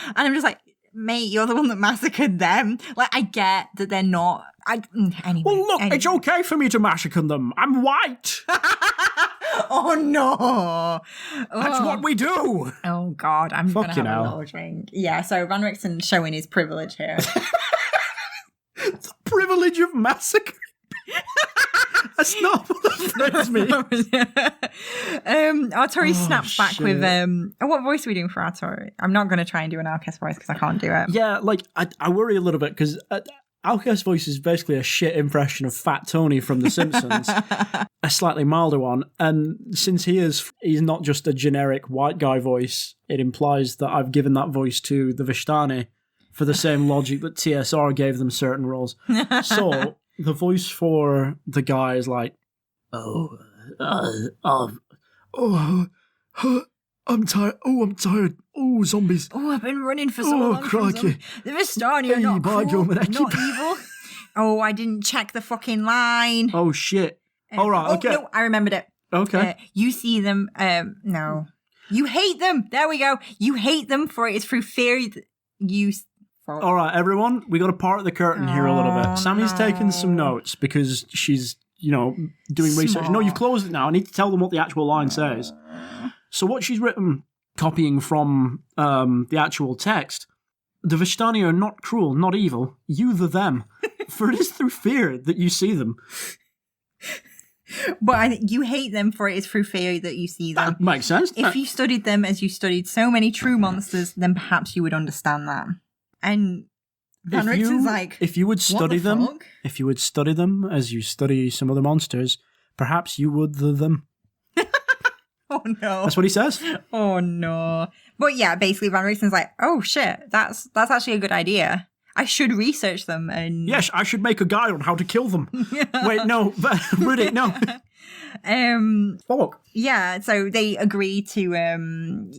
And I'm just like, mate, you're the one that massacred them. I get that they're not... Anyway. Well, look, it's okay for me to massacre them. I'm white. Oh, no. That's what we do. Oh, God. I'm going to have hell. a little drink. Yeah, so Van Richten's showing his privilege here. The privilege of massacre. That's not what that phrase means. Artori snaps back with what voice are we doing for Artori? I'm not going to try and do an Alcest voice because I can't do it. Yeah, I worry a little bit because Alcest's voice is basically a shit impression of Fat Tony from The Simpsons, a slightly milder one. And since he's not just a generic white guy voice, it implies that I've given that voice to the Vistani for the same logic that TSR gave them certain roles. So the voice for the guy is like, I'm tired. I'm tired. Oh, zombies. Oh, I've been running for so long. Crikey. The Vistani are not cruel, not evil. Oh, I didn't check the fucking line. Oh, shit. All right, okay. No, I remembered it. Okay. You see them. No. You hate them. There we go. You hate them for it is through fear you... All right, everyone, we got to part the curtain here a little bit. Sammy's taking some notes because she's, doing research. No, you've closed it now. I need to tell them what the actual line says. So what she's written, copying from the actual text, the Vistani are not cruel, not evil, you the them, for it is through fear that you see them. But I think you hate them for it is through fear that you see them. That makes sense. If you studied them as you studied so many true monsters, then perhaps you would understand that. And Van Richten's like, if you would "What study the them, fuck?" if you would study them as you study some other monsters, perhaps you would them. Oh no. That's what he says. Oh no. But yeah, basically Van Richten's like, oh shit, that's actually a good idea. I should research them and Yes, I should make a guide on how to kill them. Wait, no, Rudy, no. Fuck. Yeah, so they agree to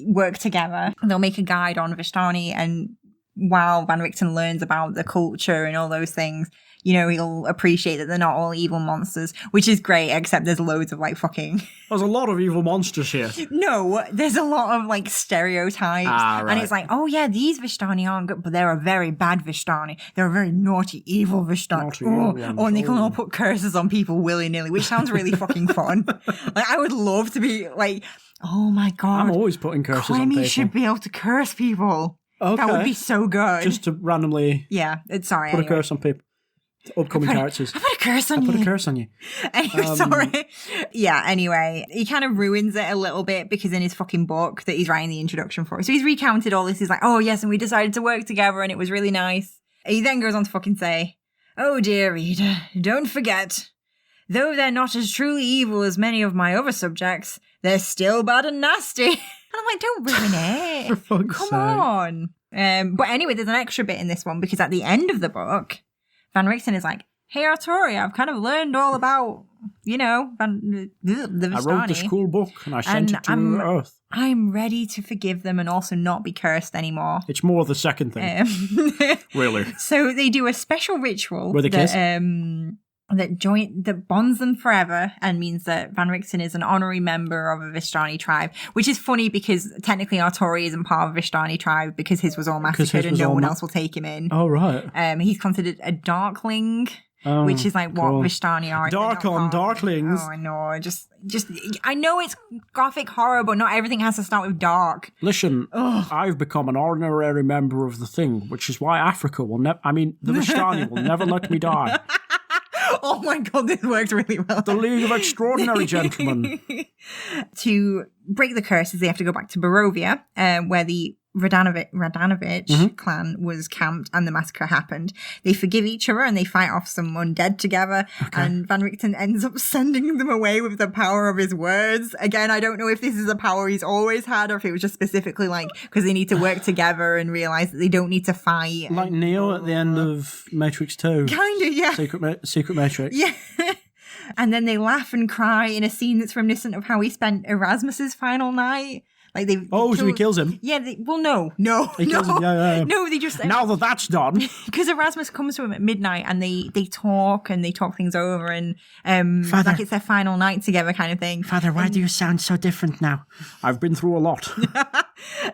work together. They'll make a guide on Vistani, and while Van Richten learns about the culture and all those things, you know, he'll appreciate that they're not all evil monsters, which is great, except there's loads of like fucking... There's a lot of evil monsters here. No, there's a lot of like stereotypes. Right. And it's like, oh yeah, these Vistani aren't good, but they're a very bad Vistani. They're a very naughty, evil Vistani. Naughty, evil ones. And they can all put curses on people willy-nilly, which sounds really fucking fun. Like, I would love to be like, oh my god. I'm always putting curses on Clemmy people. should be able to curse people. Okay. That would be so good. Just to randomly Sorry. put a curse on people. Upcoming characters. I put a curse on I you. put a curse on you. Anyway, sorry. Yeah, anyway, he kind of ruins it a little bit because in his fucking book that he's writing the introduction for. So he's recounted all this. He's like, oh yes, and we decided to work together and it was really nice. He then goes on to fucking say, oh dear reader, don't forget, though they're not as truly evil as many of my other subjects, they're still bad and nasty. And I'm like, don't ruin it. For fuck's Come sake. on. But anyway, there's an extra bit in this one because at the end of the book, Van Richten is like, hey, Arturi, I've kind of learned all about, you know, the Vistani. I wrote this cool book and I sent it to Earth. I'm ready to forgive them and also not be cursed anymore. It's more the second thing. Really. So they do a special ritual Where they kiss? that bonds them forever and means that Van Richten is an honorary member of a Vistani tribe, which is funny because technically Arturi isn't part of a Vistani tribe because his was all massacred and no one else will take him in. Oh, right. He's considered a darkling, Oh, which is like what cool. Vistani are. Dark on darklings. Oh, I know. Just, I know it's gothic horror, but not everything has to start with dark. Listen, I've become an honorary member of the thing, which is why Africa will never, the Vistani will never let me die. Oh my god, this works really well. The League of Extraordinary Gentlemen. To break the curses, they have to go back to Barovia, where the Radanovich clan was camped and the massacre happened. They forgive each other and they fight off some undead together. Okay. And Van Richten ends up sending them away with the power of his words. Again, I don't know if this is a power he's always had or if it was just specifically like because they need to work together and realize that they don't need to fight. Like Neo at the end of Matrix 2. Kind of, yeah. Secret Matrix. Yeah. And then they laugh and cry in a scene that's reminiscent of how he spent Erasmus's final night. Like so he kills him? Yeah, no. He kills him, yeah. No, they just... Now that that's done. Because Erasmus comes to him at midnight and they talk things over and Father, like it's their final night together kind of thing. Father, why do you sound so different now? I've been through a lot.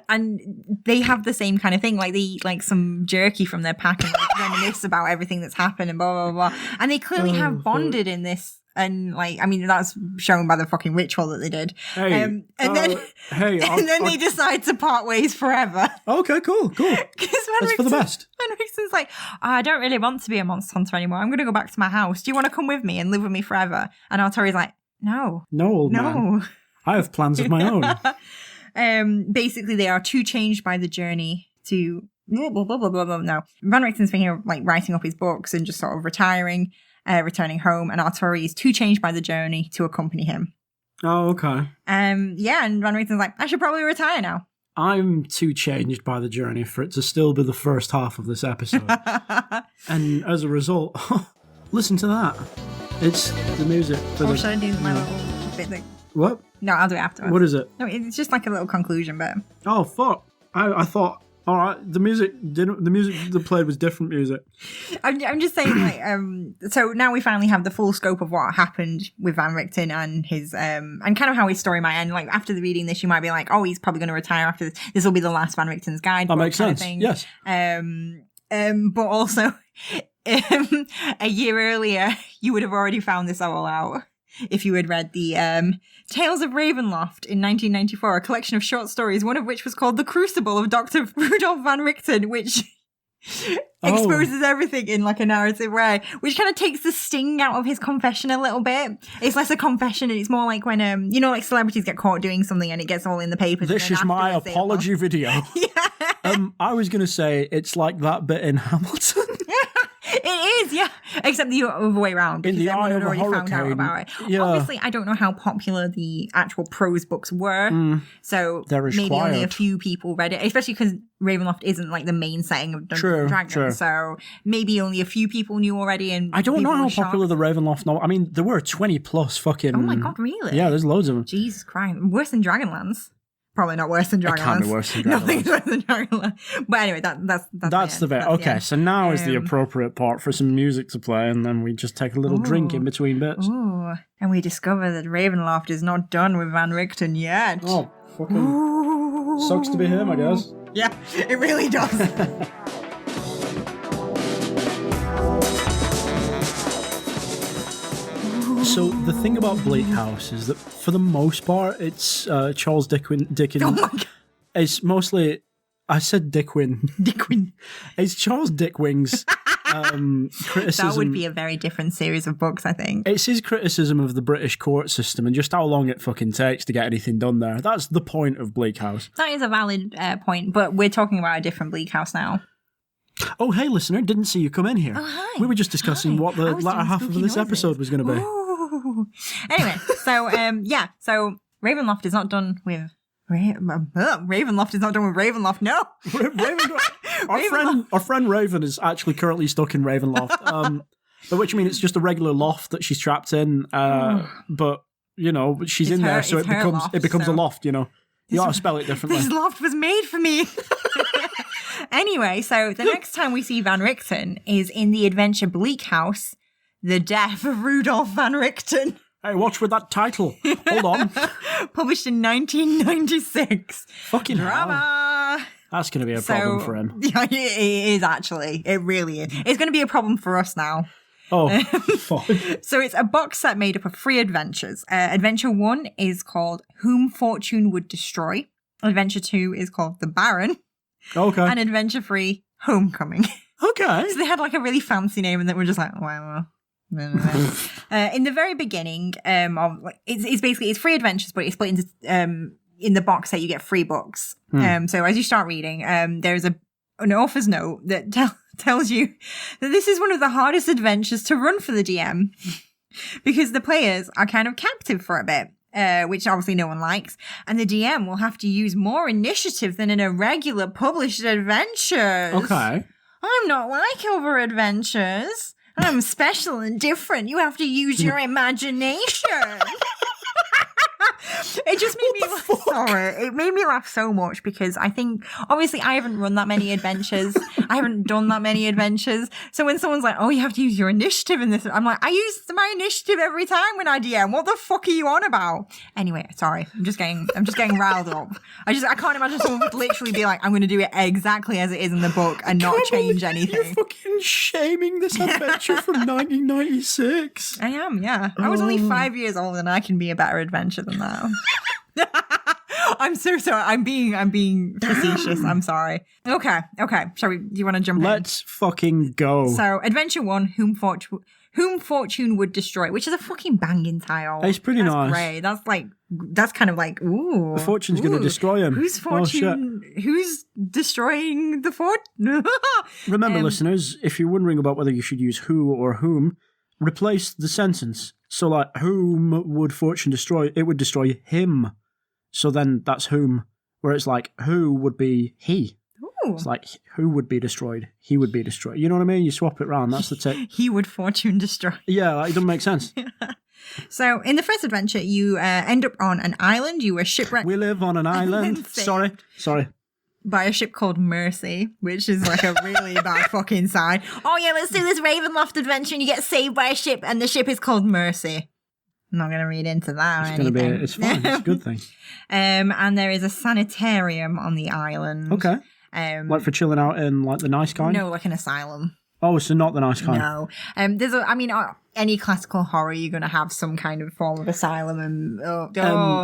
And they have the same kind of thing. Like they eat like some jerky from their pack and like, reminisce about everything that's happened and blah, blah, blah. And they clearly have bonded in this. And like, that's shown by the fucking ritual that they did. Hey, and then they decide to part ways forever. Okay, cool. That's for the best. Van Richten's like, I don't really want to be a monster hunter anymore. I'm going to go back to my house. Do you want to come with me and live with me forever? And Arturi's like, no. No, old man. I have plans of my own. Basically, they are too changed by the journey to blah, blah, blah, blah, blah, blah. No. Van Richten's thinking of like writing up his books and just sort of retiring. Returning home, and Arturi is too changed by the journey to accompany him. Oh, okay. And Van Richten's like, I should probably retire now. I'm too changed by the journey for it to still be the first half of this episode. And as a result, listen to that. It's the music. Or should I do my little bit? What? No, I'll do it afterwards. What is it? No, it's just like a little conclusion bit. Oh, fuck. I thought... All right, the music that played was different music. I'm just saying, like, so now we finally have the full scope of what happened with Van Richten and his, and kind of how his story might end. Like, after the reading this, you might be like, oh, he's probably going to retire after this. This will be the last Van Richten's guide. That makes sense. Yes. But also, a year earlier, you would have already found this all out. If you had read the Tales of Ravenloft in 1994, a collection of short stories, one of which was called The Crucible of Dr. Rudolph Van Richten, which exposes everything in like a narrative way, which kind of takes the sting out of his confession a little bit. It's less a confession and it's more like when like celebrities get caught doing something and it gets all in the papers. This is my apology video. Yeah. I was going to say it's like that bit in Hamilton. It is, yeah. Except the other way around. In the Eye of a already Hurricane. found out about it. Yeah. Obviously, I don't know how popular the actual prose books were. So maybe only a few people read it, especially because Ravenloft isn't like the main setting of Dungeons and Dragons. True. So maybe only a few people knew already. And I don't know how shocked. popular the Ravenloft novel. I mean, there were 20 plus fucking. Oh my god, really? Yeah, there's loads of them. Jesus Christ, worse than Dragonlance. Probably not worse than Dragonlance. It can't be worse than Dragonlance. Nothing's worse than Dragonlance. But anyway, that's the bit. Okay, so now is the appropriate part for some music to play, and then we just take a little drink in between bits. Ooh, and we discover that Ravenloft is not done with Van Richten yet. Oh, fucking sucks to be him, I guess. Yeah, it really does. So the thing about Bleak House is that for the most part, it's Charles Dickens. Oh my god. It's mostly, I said Dickwin. Dickwin. It's Charles Dickwing's criticism. That would be a very different series of books, I think. It's his criticism of the British court system and just how long it fucking takes to get anything done there. That's the point of Bleak House. That is a valid point, but we're talking about a different Bleak House now. Oh, hey, listener, didn't see you come in here. Oh, hi. We were just discussing what the latter half of this episode was going to be. Ooh. Anyway, so so Ravenloft is not done with Ravenloft is not done with Ravenloft. No, our friend Raven is actually currently stuck in Ravenloft. By which I mean it's just a regular loft that she's trapped in. But she's in there, so it becomes a loft. You gotta spell it differently. This loft was made for me. Anyway, so the next time we see Van Richten is in the adventure Bleak House. The Death of Rudolph Van Richten. Hey, watch with that title. Hold on. Published in 1996. Fucking drama. Hell. That's going to be a problem for him. Yeah, it is actually. It really is. It's going to be a problem for us now. Oh, fuck. So it's a box set made up of 3 adventures. Adventure 1 is called Whom Fortune Would Destroy. Adventure 2 is called The Baron. Okay. And Adventure 3, Homecoming. Okay. So they had like a really fancy name and then we're just like, wow. In the very beginning, it's 3 adventures, but it's split into in the box set you get 3 books. So as you start reading, there's an author's note that tells you that this is one of the hardest adventures to run for the DM because the players are kind of captive for a bit. Which obviously no one likes, and the DM will have to use more initiative than in a regular published adventures. Okay. I'm not like other adventures. I'm special and different. You have to use your imagination. It just made me laugh. Sorry. It made me laugh so much because I think, obviously, I haven't run that many adventures. I haven't done that many adventures. So when someone's like, oh, you have to use your initiative in this, I'm like, I use my initiative every time when I DM. What the fuck are you on about? Anyway, sorry. I'm just getting riled up. I can't imagine someone would literally be like, I'm going to do it exactly as it is in the book and not change anything. You're fucking shaming this adventure from 1996. I am, yeah. I was only 5 years old and I can be a better adventure than that. I'm so sorry. I'm being facetious. I'm sorry. Okay. Do you want to jump in? Let's fucking go. So, Adventure 1, Whom Fortune Would Destroy, which is a fucking banging title. It's pretty nice. Great. That's kind of like, ooh. The fortune's going to destroy him. Whose fortune? Who's destroying the fortune? Remember, listeners, if you're wondering about whether you should use who or whom, replace the sentence. So, like, whom would fortune destroy? It would destroy him. So then that's whom. Where it's like, who would be he? Ooh. It's like, who would be destroyed? He would be destroyed. You know what I mean? You swap it around. That's the tip. He would fortune destroy. Yeah, it doesn't make sense. So, in the first adventure, you end up on an island. You were shipwrecked. We live on an island. Sorry. By a ship called Mercy, which is like a really bad fucking sign. Oh yeah, let's do this Ravenloft adventure and you get saved by a ship and the ship is called Mercy. I'm not going to read into that It's fine. It's a good thing. And there is a sanitarium on the island. Okay. Like for chilling out in like the nice kind? No, like an asylum. Oh, so not the nice kind. No. Any classical horror, you're going to have some kind of form of asylum and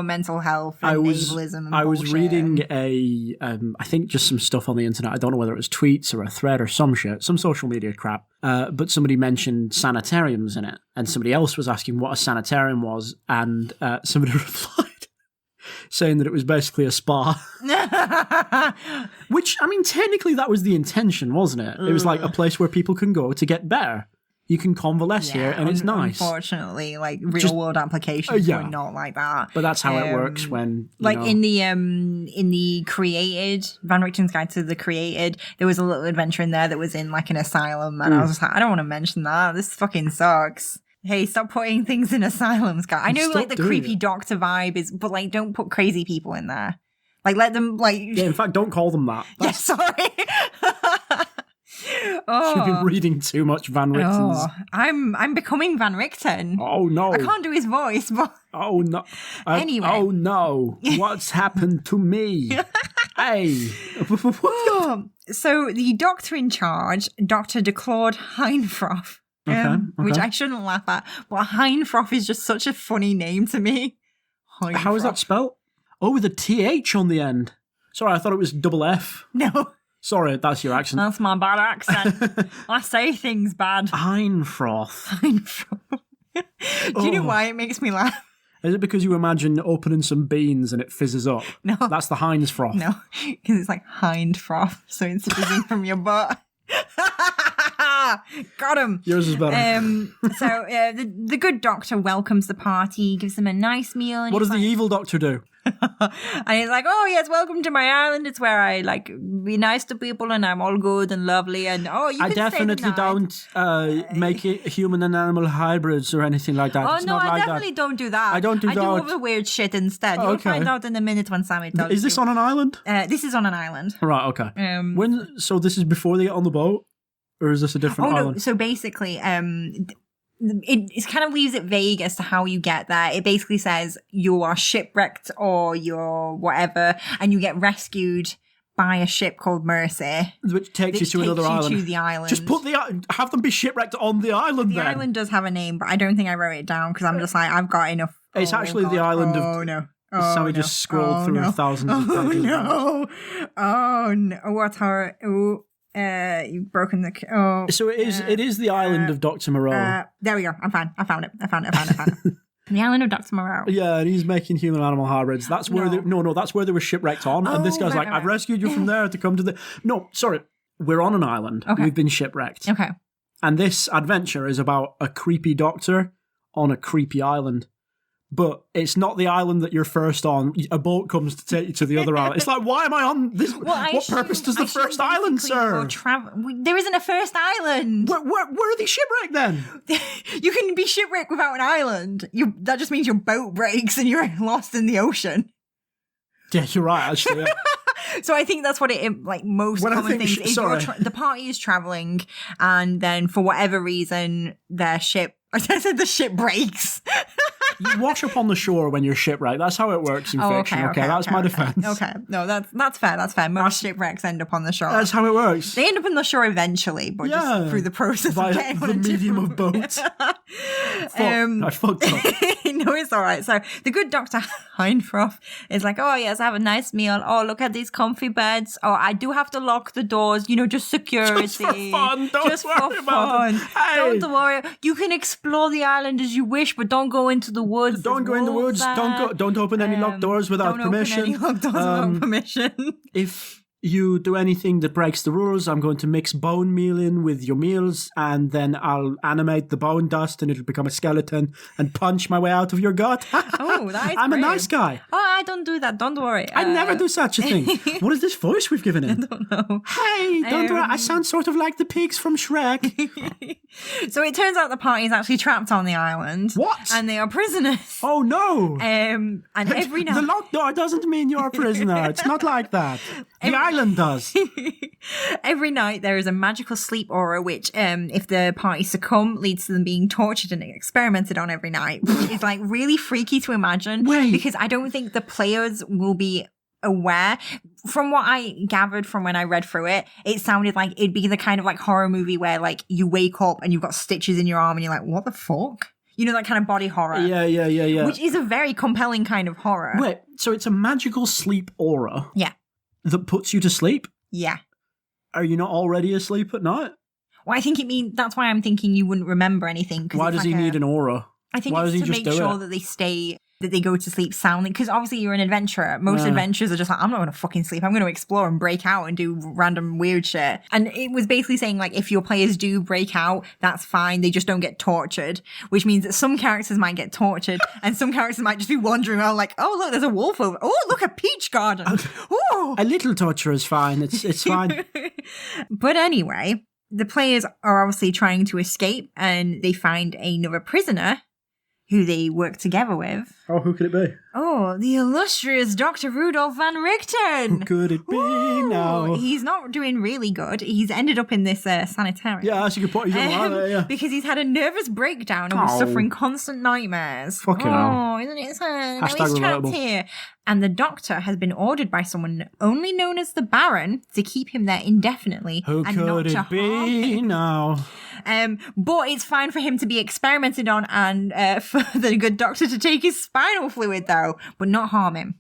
mental health and ableism and I was bullshit. reading I think just some stuff on the internet. I don't know whether it was tweets or a thread or some shit, some social media crap. But somebody mentioned sanitariums in it, and somebody else was asking what a sanitarium was, and somebody replied saying that it was basically a spa. Which, I mean, technically that was the intention, wasn't it? It was like a place where people can go to get better. You can convalesce here, and it's nice. Unfortunately, like real world applications were not like that. But that's how it works when in the Created, Van Richten's Guide to the Created, there was a little adventure in there that was in like an asylum, and I was just like, I don't want to mention that. This fucking sucks. Hey, stop putting things in asylums, guys. I know like the creepy doctor vibe is, but like don't put crazy people in there. Like let them like. Yeah, in fact, don't call them that. Yeah, sorry. You've been reading too much Van Richten's. I'm becoming Van Richten. Oh no! I can't do his voice, but oh no! Anyway, oh no! What's happened to me? Hey! So the doctor in charge, Dr. de Claude Heinfroth, which I shouldn't laugh at, but Heinfroth is just such a funny name to me. Heinfroth. How is that spelled? Oh, with a TH on the end. Sorry, I thought it was double F. No. Sorry, that's your accent. That's my bad accent. I say things bad. Heinfroth. Do you know why it makes me laugh? Is it because you imagine opening some beans and it fizzes up? No. That's the Heinz froth. No, because it's like hind froth, so it's fizzing from your butt. Got him. Yours is better. The good doctor welcomes the party, gives them a nice meal. And what does the evil doctor do? And he's like, oh yes, welcome to my island. It's where I like be nice to people, and I'm all good and lovely. And I definitely don't make it human and animal hybrids or anything like that. Oh it's no, not I like definitely that. don't do that. I don't do that. I do other weird shit instead. You'll find out in a minute when Sammy tells you. Is this on an island? This is on an island. Right. Okay. So this is before they get on the boat, or is this a different island? No. So basically, it kind of leaves it vague as to how you get there. It basically says you are shipwrecked or you're whatever, and you get rescued by a ship called Mercy, which takes you to another island. To the island. Just have them be shipwrecked on the island. The island does have a name, but I don't think I wrote it down because I'm just like, I've got enough. It's actually the island of. Oh no. Sammy just scrolled through thousands of pages. Oh no! What horror? You've broken the. So it is the island of Dr. Moreau. There we go. I found it. The island of Dr. Moreau. Yeah, and he's making human animal hybrids. That's where that's where they were shipwrecked on. And this guy's I've rescued you from there to come to the. No, sorry, we're on an island. Okay. We've been shipwrecked. Okay. And this adventure is about a creepy doctor on a creepy island. But it's not the island that you're first on. A boat comes to take you to the other island. It's like, why am I on this? What purpose does the first island serve? There isn't a first island. Where are they shipwrecked then? You can be shipwrecked without an island. That just means your boat breaks and you're lost in the ocean. Yeah, you're right, actually. Yeah. So I think that's what most common things is. The party is traveling, and then for whatever reason, their ship. I said the ship breaks. You wash up on the shore when you're shipwrecked. That's how it works in fiction. Okay, that's my defense. Okay, no, that's fair. That's fair. Most shipwrecks end up on the shore. That's how it works. They end up on the shore eventually, but just through the process of getting the medium of boats. I fucked up. No, it's all right. So the good Dr. Heinfroth is like, oh yes, have a nice meal. Oh, look at these comfy beds. Oh, I do have to lock the doors. Just security. Just for fun. Don't worry about it. Hey. Don't worry. You can explore the island as you wish, but don't go into the woods. Don't go in the woods. Don't open any locked doors without permission. Don't open any locked doors without permission. If you do anything that breaks the rules, I'm going to mix bone meal in with your meals, and then I'll animate the bone dust and it'll become a skeleton and punch my way out of your gut. Oh, that's I'm a nice guy. Oh, I don't do that. Don't worry. I never do such a thing. What is this voice we've given him? I don't know. Hey, don't worry. I sound sort of like the pigs from Shrek. So it turns out the party is actually trapped on the island. What? And they are prisoners. Oh, no. And every night... The locked door doesn't mean you're a prisoner. It's not like that. The island does. Every night there is a magical sleep aura which, if the party succumb, leads to them being tortured and experimented on every night, which is really freaky to imagine. Wait. Because I don't think the players will be aware. From what I gathered from when I read through it, it sounded like it'd be the kind of like horror movie where like you wake up and you've got stitches in your arm and you're like, what the fuck? You know, that kind of body horror. Yeah. Which is a very compelling kind of horror. Wait, so it's a magical sleep aura? Yeah. That puts you to sleep? Yeah. Are you not already asleep at night? Well, I think that's why I'm thinking you wouldn't remember anything. Why does he need an aura? I think Why it's does he to just make do sure it? that they go to sleep soundly. Because obviously you're an adventurer. Most adventurers are just like, I'm not going to fucking sleep. I'm going to explore and break out and do random weird shit. And it was basically saying like, if your players do break out, that's fine. They just don't get tortured. Which means that some characters might get tortured and some characters might just be wandering around like, oh, look, there's a wolf over. Oh, look, a peach garden. Ooh. A little torture is fine. It's fine. But anyway, the players are obviously trying to escape and they find another prisoner who they work together with. Oh, who could it be? Oh, the illustrious Dr. Rudolph van Richten. Who could it be now? He's not doing really good. He's ended up in this sanitarium. Yeah, that's a good point. He's yeah. Because he's had a nervous breakdown and was suffering constant nightmares. Fucking hell. Oh, isn't it sad? Now Hashtag he's trapped relatable. here. And the doctor has been ordered by someone only known as the Baron to keep him there indefinitely. Who and could not to it harm be him. now? But it's fine for him to be experimented on and for the good doctor to take his spinal fluid, though, but not harm him.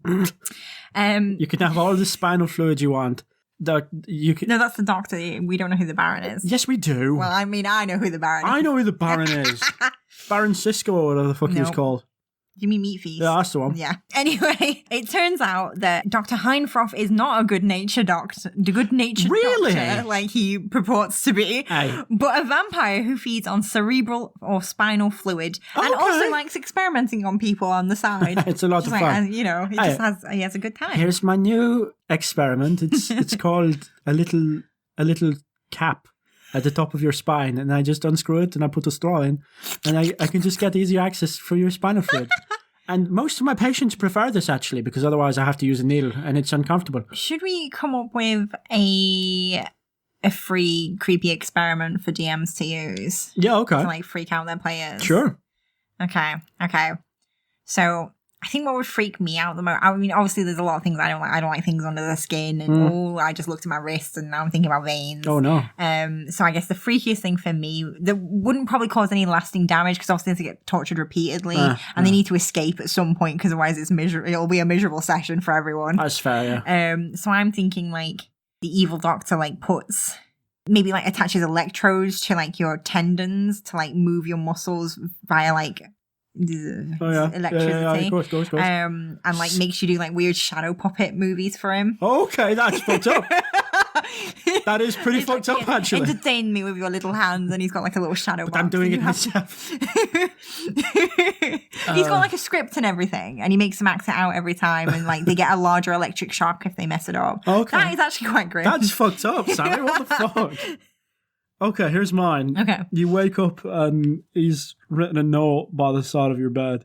You can have all the spinal fluid you want. No, that's the doctor. We don't know who the Baron is. Yes, we do. Well, I mean, I know who the Baron is. I know who the Baron is. Baron Cisco, or whatever the fuck he was Nope. called. You mean Meat Feast? Yeah, that's the one. Yeah. Anyway, it turns out that Dr. Heinfroth is not a good-natured doctor. The good-natured Really? doctor, like he purports to be. Hey. But a vampire who feeds on cerebral or spinal fluid and Okay. also likes experimenting on people on the side. It's a lot of Just fun. he just has a good time. Here's my new experiment. It's called a little cap at the top of your spine, and I just unscrew it and I put a straw in, and I can just get easier access for your spinal fluid. And most of my patients prefer this actually, because otherwise I have to use a needle and it's uncomfortable. Should we come up with a free creepy experiment for DMs to use Yeah, okay. to like freak out their players? Sure. Okay. So I think what would freak me out the most, I mean, obviously there's a lot of things I don't like. I don't like things under the skin, and I just looked at my wrist and now I'm thinking about veins. Oh no. So I guess the freakiest thing for me that wouldn't probably cause any lasting damage, because obviously they get tortured repeatedly and they need to escape at some point, because otherwise it'll be a miserable session for everyone. That's fair, yeah. So I'm thinking like the evil doctor like puts, maybe like attaches electrodes to like your tendons to like move your muscles via like electricity. Yeah, of course. And like makes you do like weird shadow puppet movies for him. Okay, that's fucked up. That is pretty fucked up, actually. Entertain me with your little hands, and he's got like a little shadow box. I'm doing and it you have to- myself. He's got like a script and everything, and he makes them act it out every time, and like they get a larger electric shock if they mess it up. Okay. That is actually quite grim. That's fucked up, Sammy. What the fuck? Okay, here's mine. Okay. You wake up and he's written a note by the side of your bed.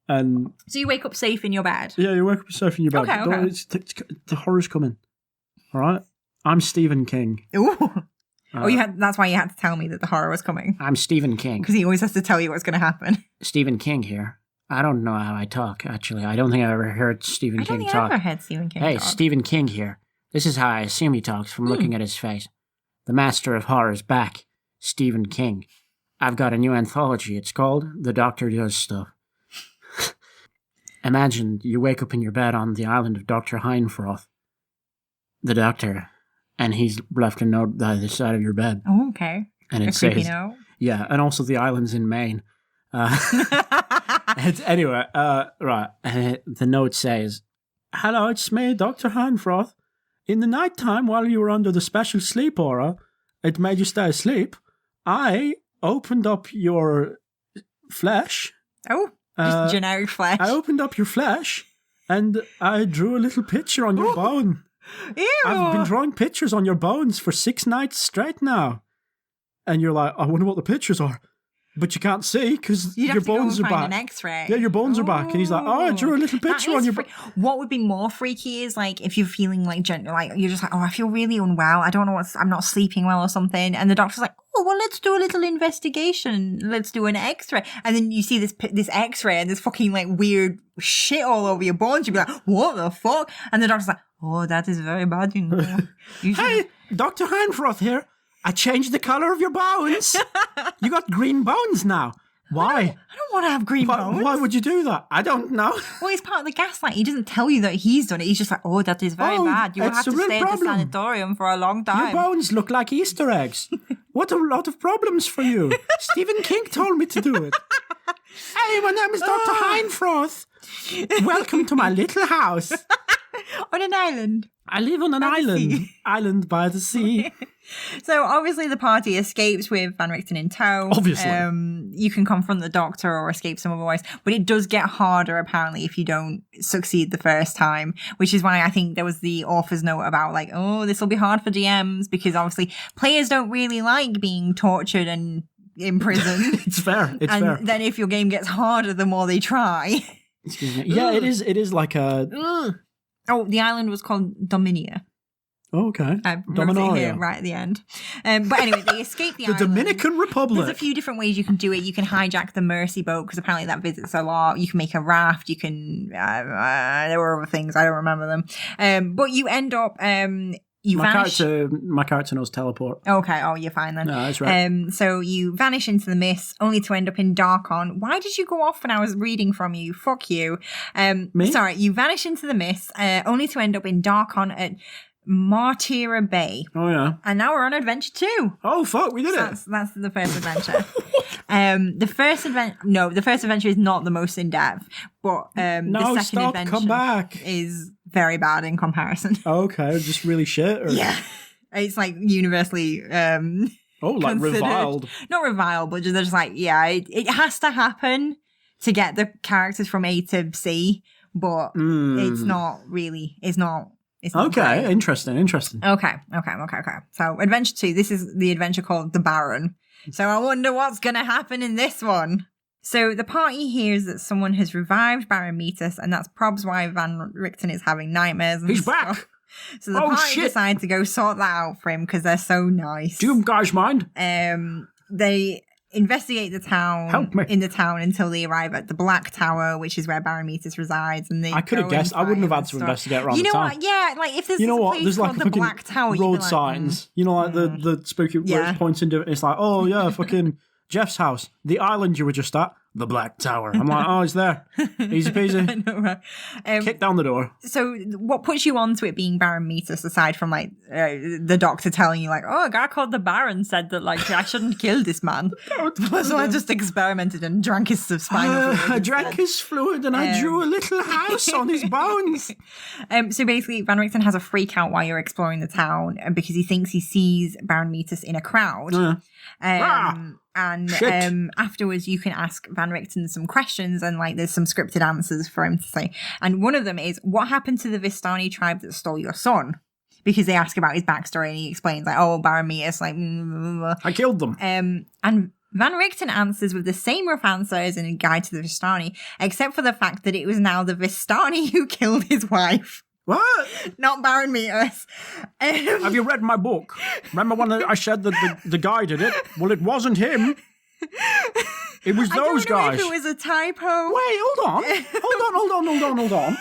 And So you wake up safe in your bed. yeah, you wake up safe in your bed. Okay, Don't- okay. the horror's coming. All right? I'm Stephen King. Ooh. That's why you had to tell me that the horror was coming. I'm Stephen King. Because he always has to tell you what's going to happen. Stephen King here. I don't know how I talk, actually. I don't think I've ever heard Stephen I don't King think talk. I've ever heard Stephen King Hey, talk. Stephen King here. This is how I assume he talks from looking at his face. The master of horror's back. Stephen King. I've got a new anthology. It's called The Doctor Does Stuff. Imagine you wake up in your bed on the island of Dr. Heinfroth, the doctor, and he's left a note by the side of your bed. Oh, okay. And A it creepy says, note. Yeah, and also the island's in Maine. Anyway, right. the note says, Hello, it's me, Dr. Heinfroth. In the night time, while you were under the special sleep aura, it made you stay asleep. I opened up your flesh. Oh, just generic flesh. I opened up your flesh, and I drew a little picture on your bone. Ew. I've been drawing pictures on your bones for 6 nights straight now. And you're like, I wonder what the pictures are. But you can't see because You'd your have to go bones and are find back. an X-ray. Yeah, your bones are back. And he's like, I drew a little That picture on is your... What would be more freaky is like if you're feeling like you're just like, I feel really unwell. I don't know I'm not sleeping well or something. And the doctor's like, oh, well, let's do a little investigation. Let's do an X-ray. And then you see this X-ray and there's fucking like weird shit all over your bones. You'd be like, what the fuck? And the doctor's like, oh, that is very bad. Hey, Dr. Heinfroth here. I changed the colour of your bones. You got green bones now. Why? I don't want to have green bones. Why would you do that? I don't know. Well, he's part of the gaslight. He doesn't tell you that he's done it. He's just like, oh, that is very bad. You will have to stay at the sanatorium for a long time. Your bones look like Easter eggs. What a lot of problems for you. Stephen King told me to do it. Hey, my name is Dr. Heinfroth. Welcome to my little house. On an island. I live on an island. Island by the sea. So obviously the party escapes with Van Richten in tow. Obviously. You can confront the doctor or escape some otherwise, but it does get harder apparently if you don't succeed the first time, which is why I think there was the author's note about like, oh, this will be hard for DMs because obviously players don't really like being tortured and imprisoned. It's fair. It's and fair. then if your game gets harder, the more they try. Excuse me. Yeah, it is. It is like a... Oh, the island was called Dominia. Oh, okay. I wrote it here Dominaria. right at the end. But anyway, they escape the The island. Dominican Republic. There's a few different ways you can do it. You can hijack the Mercy boat because apparently that visits a lot. You can make a raft. You can... there were other things. I don't remember them. But you end up... you vanish. My character knows teleport. Okay. Oh, you're fine then. No, that's right. So you vanish into the mist, only to end up in Darkon. Why did you go off when I was reading from you? Fuck you. Me? Sorry. You vanish into the mist, only to end up in Darkon at Martyra Bay. Oh, yeah. And now we're on adventure 2. Oh, fuck, we did it. That's the first adventure. The first adventure is not the most in depth, but the second adventure come back. is very bad in comparison. Okay, just really shit? Or... Yeah. It's like universally like considered. reviled. Not reviled, but just like, yeah, it has to happen to get the characters from A to C, but it's not really, it's not Okay, great. interesting. Okay. So adventure 2, this is the adventure called The Baron. So I wonder what's going to happen in this one. So the party hears that someone has revived Baron Metis, and that's probably why Van Richten is having nightmares and He's stuff. back! So the party decide to go sort that out for him because they're so nice. Do you guys mind? They investigate the town. Help me. In the town until they arrive at the Black Tower, which is where Baron Metis resides. And they I could have guessed. I wouldn't have had to investigate around the town. You know what? Yeah, like if there's you know a what? place There's like called a the fucking Black Tower, you'd be road like, signs. You know, like the spooky where Yeah. it's pointing to. It's like, oh yeah, fucking Jeff's house, the island you were just at, the Black Tower. I'm like, oh, it's there. Easy peasy. I know, right? Kick down the door. So what puts you onto it being Baron Metis, aside from like the doctor telling you like, oh, a guy called the Baron said that like I shouldn't kill this man. So I just experimented and drank his spinal fluid. I drank his fluid and I drew a little house on his bones. So basically, Van Richten has a freak out while you're exploring the town because he thinks he sees Baron Metis in a crowd. And afterwards you can ask Van Richten some questions and like there's some scripted answers for him to say. And one of them is, what happened to the Vistani tribe that stole your son? Because they ask about his backstory and he explains like, oh, Baron Metis, like... I killed them. And Van Richten answers with the same rough answer as in a Guide to the Vistani, except for the fact that it was now the Vistani who killed his wife. What? Not Baron Metis. Have you read my book? Remember when I said that the guy did it? Well, it wasn't him. It was those I don't know guys. if it was a typo. Wait, hold on.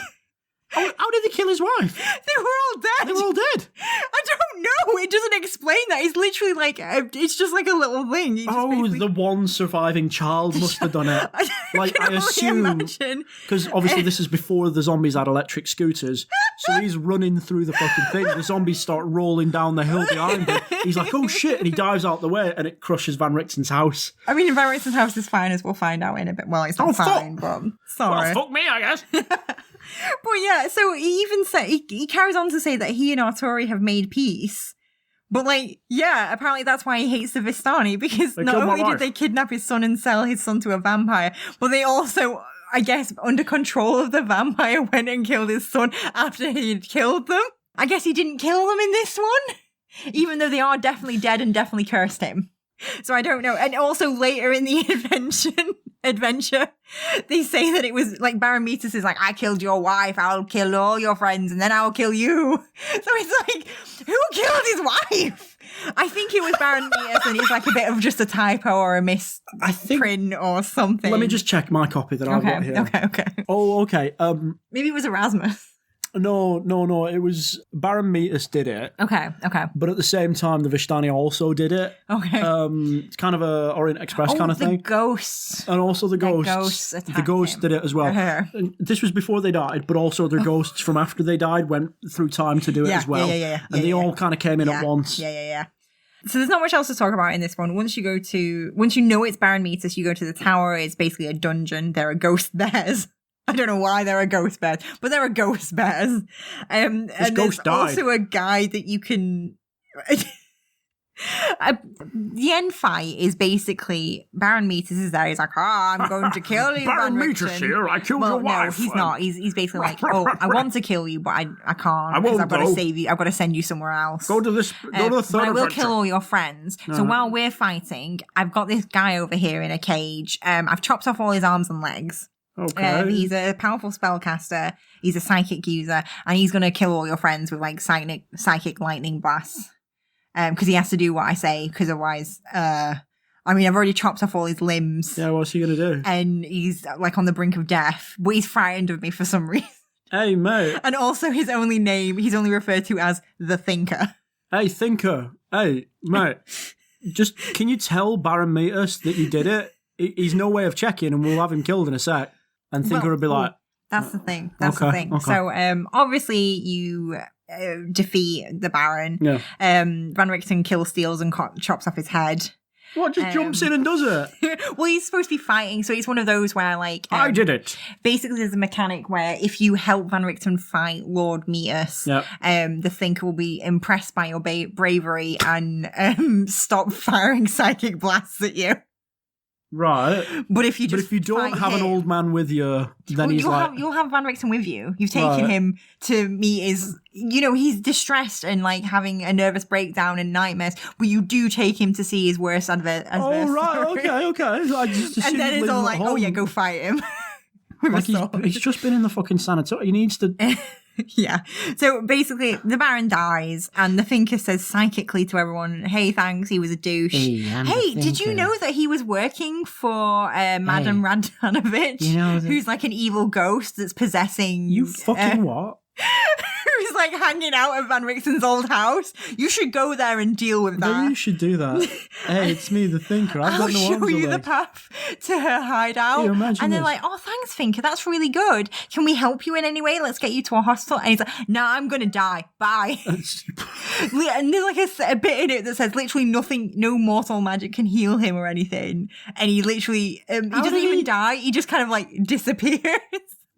How did they kill his wife? They were all dead. They were all dead. I don't know. It doesn't explain that. It's literally like, it's just like a little thing. The one surviving child must have done it. Like, I assume. Because obviously this is before the zombies had electric scooters. So he's running through the fucking thing. The zombies start rolling down the hill behind him. He's like, oh shit. And he dives out the way and it crushes Van Richten's house. I mean, Van Richten's house is fine, as we'll find out in a bit. Well, it's not fine, but sorry. Well, fuck me, I guess. But yeah, so he even said, he carries on to say that he and Arturi have made peace. But like, yeah, apparently that's why he hates the Vistani, because They not killed my only did wife. they kidnap his son and sell his son to a vampire, but they also, I guess, under control of the vampire, went and killed his son after he'd killed them. I guess he didn't kill them in this one, even though they are definitely dead and definitely cursed him. So I don't know. And also later in the adventure, they say that it was like Baron Metis is like, I killed your wife, I'll kill all your friends, and then I'll kill you. So it's like, who killed his wife? I think it was Baron Metis, and it's like a bit of just a typo or a misprint or something. Let me just check my copy that I've got here. Okay. Oh, okay. Maybe it was Erasmus. No. It was Baron Metis did it. Okay. But at the same time, the Vishtani also did it. Okay. It's kind of a Orient Express kind of thing. The ghosts. And also the ghosts. The ghosts did it as well. And this was before they died, but also their ghosts from after they died went through time to do it as well. Yeah. And they all kind of came in at once. Yeah. So there's not much else to talk about in this one. Once you know it's Baron Metis, you go to the tower. It's basically a dungeon. There are ghost bears. I don't know why there are ghost bears, but there are ghost bears. And there's also a guy that you can... the end fight is basically Baron Metis is there. He's like, I'm going to kill you, Baron Van Metis Richten. here. I killed your wife. No, he's not. He's basically like, I want to kill you, but I can't because I've got to save you. I've got to send you somewhere else. Go to the third but I will adventure. kill all your friends. So while we're fighting, I've got this guy over here in a cage. I've chopped off all his arms and legs. Okay. He's a powerful spellcaster. He's a psychic user, and he's going to kill all your friends with like psychic lightning blasts. Because he has to do what I say, because otherwise, I've already chopped off all his limbs. Yeah, what's he going to do? And he's like on the brink of death, but he's frightened of me for some reason. Hey, mate. And also he's only referred to as the Thinker. Hey, Thinker. Hey, mate. Just, can you tell Baron Metis that you did it? He's no way of checking, and we'll have him killed in a sec. And Thinker will be like... That's the thing. Okay. So, obviously you defeat the Baron. Yeah. Van Richten kills, steals, and chops off his head. What, just jumps in and does it? Well, he's supposed to be fighting, so it's one of those where, like... I did it. Basically, there's a mechanic where if you help Van Richten fight Lord Metis, the Thinker will be impressed by your bravery and stop firing psychic blasts at you. Right. But if you don't have an old man with you, then you'll have Van Richten with you. You've taken him to meet his... he's distressed and like having a nervous breakdown and nightmares, but you do take him to see his worst adversary. Oh, right. Okay. I just and then it's all like, oh yeah, go fight him. Like he's just been in the fucking sanatorium. He needs to... Yeah. So basically, the Baron dies, and the Thinker says psychically to everyone, hey, thanks, he was a douche. Hey, did you know that he was working for Madame Radhanovich, who's like an evil ghost that's possessing... You fucking what? Who's like hanging out at Van Richten's old house. You should go there and deal with that. Maybe you should do that. Hey, it's me, the Thinker. I'll show you the path to her hideout. And they're like, oh, thanks, Thinker. That's really good. Can we help you in any way? Let's get you to a hospital. And he's like, no, I'm going to die. Bye. And there's like a bit in it that says literally nothing, no mortal magic can heal him or anything. And he literally, he doesn't even die. He just kind of like disappears.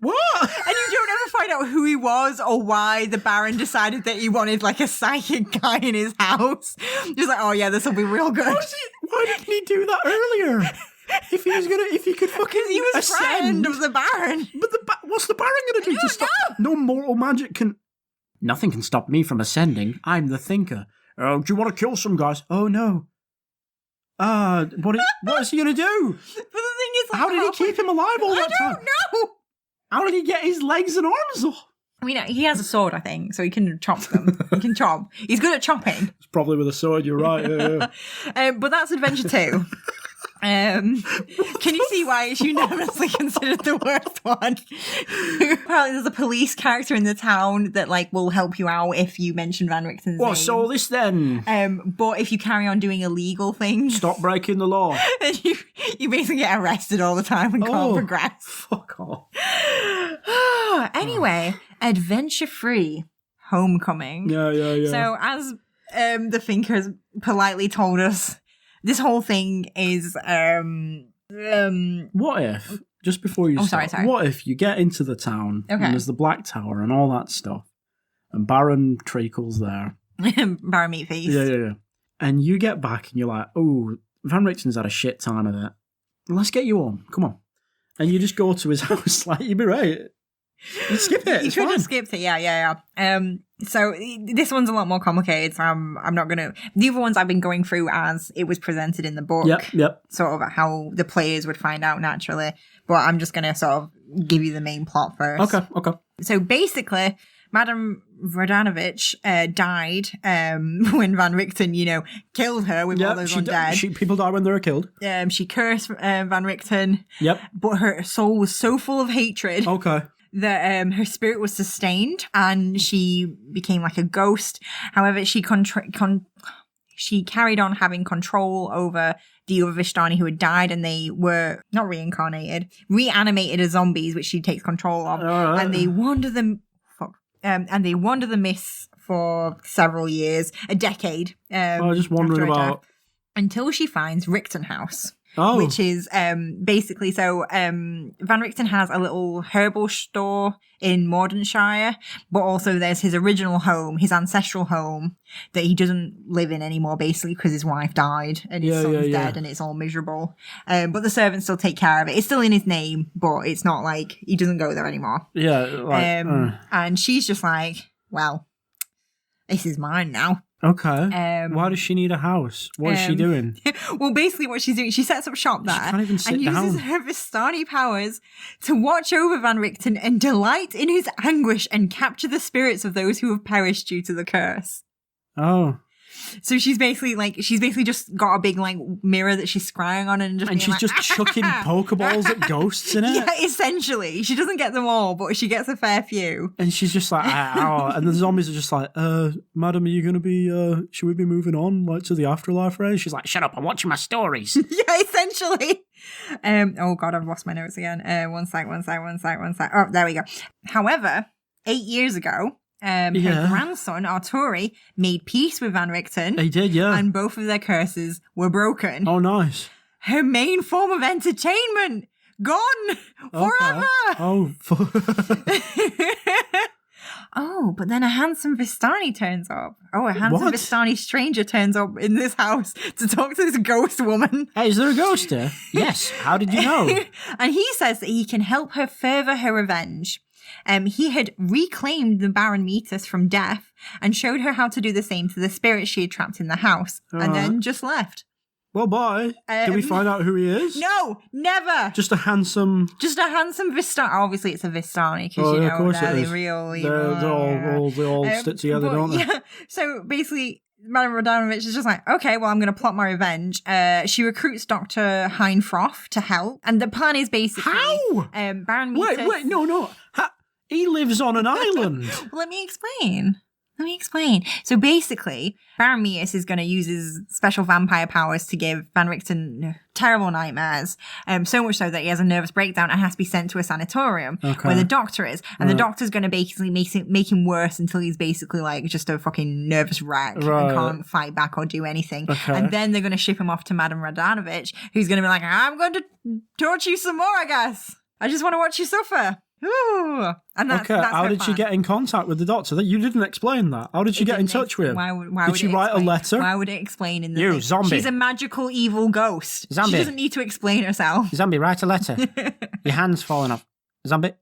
What? And you don't ever find out who he was or why the Baron decided that he wanted like a psychic guy in his house. Just like, oh yeah, this will be real good. Why didn't he do that earlier? If he could fucking he was ascend. Friend of the Baron. But what's the Baron going to do to stop? No mortal magic can... Nothing can stop me from ascending. I'm the Thinker. Oh, do you want to kill some guys? Oh no. What is he going to do? But the thing is, like, how did he keep him alive all that time? I don't know. How did he get his legs and arms off? I mean, he has a sword, I think, so he can chop them. He can chop. He's good at chopping. It's probably with a sword, you're right. Yeah. But that's Adventure 2. Can you see why it's unanimously considered the worst one? Apparently there's a police character in the town that like will help you out if you mention Van Richten's name. What's all this then? But if you carry on doing illegal things... Stop breaking the law. Then you basically get arrested all the time and can't progress. Fuck off. Anyway, Adventure 3, Homecoming. Yeah. So as the Thinker has politely told us, this whole thing is what if, just before you start, sorry. What if you get into the town and there's the Black Tower and all that stuff, and Baron Treacle's there. Baron Meatfeast. Yeah. And you get back and you're like, oh, Van Richten's had a shit time of it. Let's get you on. Come on. And you just go to his house, like, you'd be right. You skip it. You It's could fine. have skipped it. Yeah. So this one's a lot more complicated. So I'm not gonna. The other ones I've been going through as it was presented in the book. Yep. Sort of how the players would find out naturally. But I'm just gonna sort of give you the main plot first. Okay. So basically, Madame Rodanovich died when Van Richten, killed her with all those undead. People die when they're killed. She cursed Van Richten. Yep. But her soul was so full of hatred Okay. that her spirit was sustained and she became like a ghost. However, she carried on having control over the other Vistani who had died, and they were not reanimated as zombies, which she takes control of. Right. And they wander the myths for several years, a decade. Just wondering after her about... death, until she finds Richten House. Oh. Which is basically, Van Richten has a little herbal store in Mordenshire, but also there's his original home, his ancestral home, that he doesn't live in anymore, basically, because his wife died and his son's dead and it's all miserable. But the servants still take care of it. It's still in his name, but it's not like he doesn't go there anymore. Yeah. And she's just like, well, this is mine now. Okay. Why does she need a house? What is she doing? Well, basically what she's doing, she sets up shop there can't even sit and uses down. her Vistani powers to watch over Van Richten and delight in his anguish and capture the spirits of those who have perished due to the curse. Oh. So she's basically just got a big mirror that she's scrying on and she's just chucking Pokeballs at ghosts in it. Yeah, essentially. She doesn't get them all, but she gets a fair few. And she's just like, and the zombies are just like, madam, are you going to be, should we be moving on, to the afterlife, Ray? She's like, shut up, I'm watching my stories. Yeah, essentially. Oh God, I've lost my notes again. One sec. Oh, there we go. However, 8 years ago, her grandson, Arturi, made peace with Van Richten. He did, yeah. And both of their curses were broken. Oh, nice. Her main form of entertainment, gone forever. Oh, Oh, but then a handsome Vistani turns up. Oh, a handsome Vistani stranger turns up in this house to talk to this ghost woman. Hey, is there a ghost here? Yes. How did you know? And he says that he can help her further her revenge. He had reclaimed the Baron Metis from death and showed her how to do the same to the spirits she had trapped in the house, and then just left. Well, bye. Can we find out who he is? No, never. Just a handsome Vistani. Obviously, it's a Vistani because of course they're it the is. real evil. They all stick together, don't they? Yeah. So basically, Madame Rodanovich is just like, okay, well, I'm going to plot my revenge. She recruits Dr. Heinfroth to help, and the plan is basically how? Baron Metis. Wait, no. He lives on an island. Well, let me explain. So basically, Baron Metis is going to use his special vampire powers to give Van Richten terrible nightmares. So much so that he has a nervous breakdown and has to be sent to a sanatorium where the doctor is. And the doctor's going to basically make him worse until he's basically just a fucking nervous wreck and can't fight back or do anything. Okay. And then they're going to ship him off to Madame Rodanovich, who's going to be like, I'm going to torture you some more, I guess. I just want to watch you suffer. Ooh. And that's how her did she plan. get in contact with the doctor? That you didn't explain that. How did she get in touch with him? Why did she write a letter? Why would it explain in the You, thing? zombie. She's a magical evil ghost. Zombie. She doesn't need to explain herself. Zombie, write a letter. Your hand's falling off. Zombie,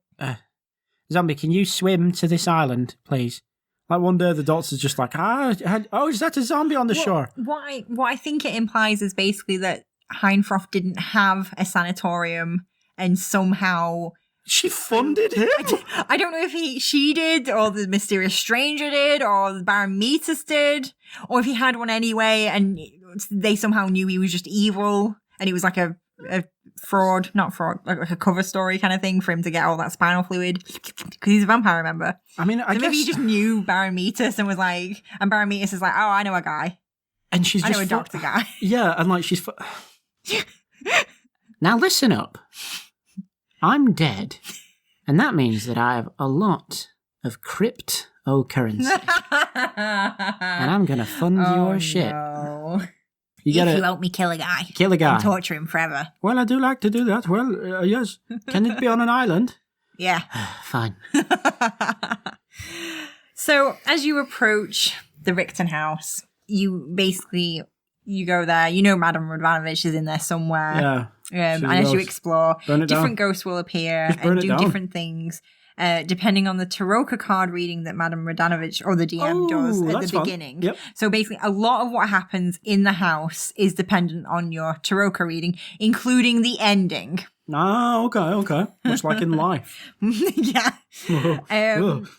can you swim to this island, please? Like one day the doctor's just like, is that a zombie on the shore? What I think it implies is basically that Heinfroth didn't have a sanatorium and somehow... She funded him? I don't know if she did, or the mysterious stranger did, or the Baron Metis did, or if he had one anyway and they somehow knew he was just evil and it was like a like a cover story kind of thing for him to get all that spinal fluid because he's a vampire, remember? I mean, I guess... maybe he just knew Baron Metis and was like, and Baron Metis is like, oh, I know a guy. And she's I know a doctor guy. Yeah, and she's... Now listen up. I'm dead, and that means that I have a lot of cryptocurrency. And I'm going to fund your shit. No. You if you help me kill a guy. Kill a guy. And torture him forever. Well, I do like to do that. Well, yes. Can it be on an island? Yeah. Fine. So, as you approach the Richten house, you go there. You know Madame Rodanovich is in there somewhere. Yeah. And as you explore, Burn it different down. ghosts will appear Just burn and it do down. different things. depending on the Taroka card reading that Madame Radanovich or the DM does at the beginning. Yep. So basically, a lot of what happens in the house is dependent on your Taroka reading, including the ending. Ah, okay. Much like in life. Yeah.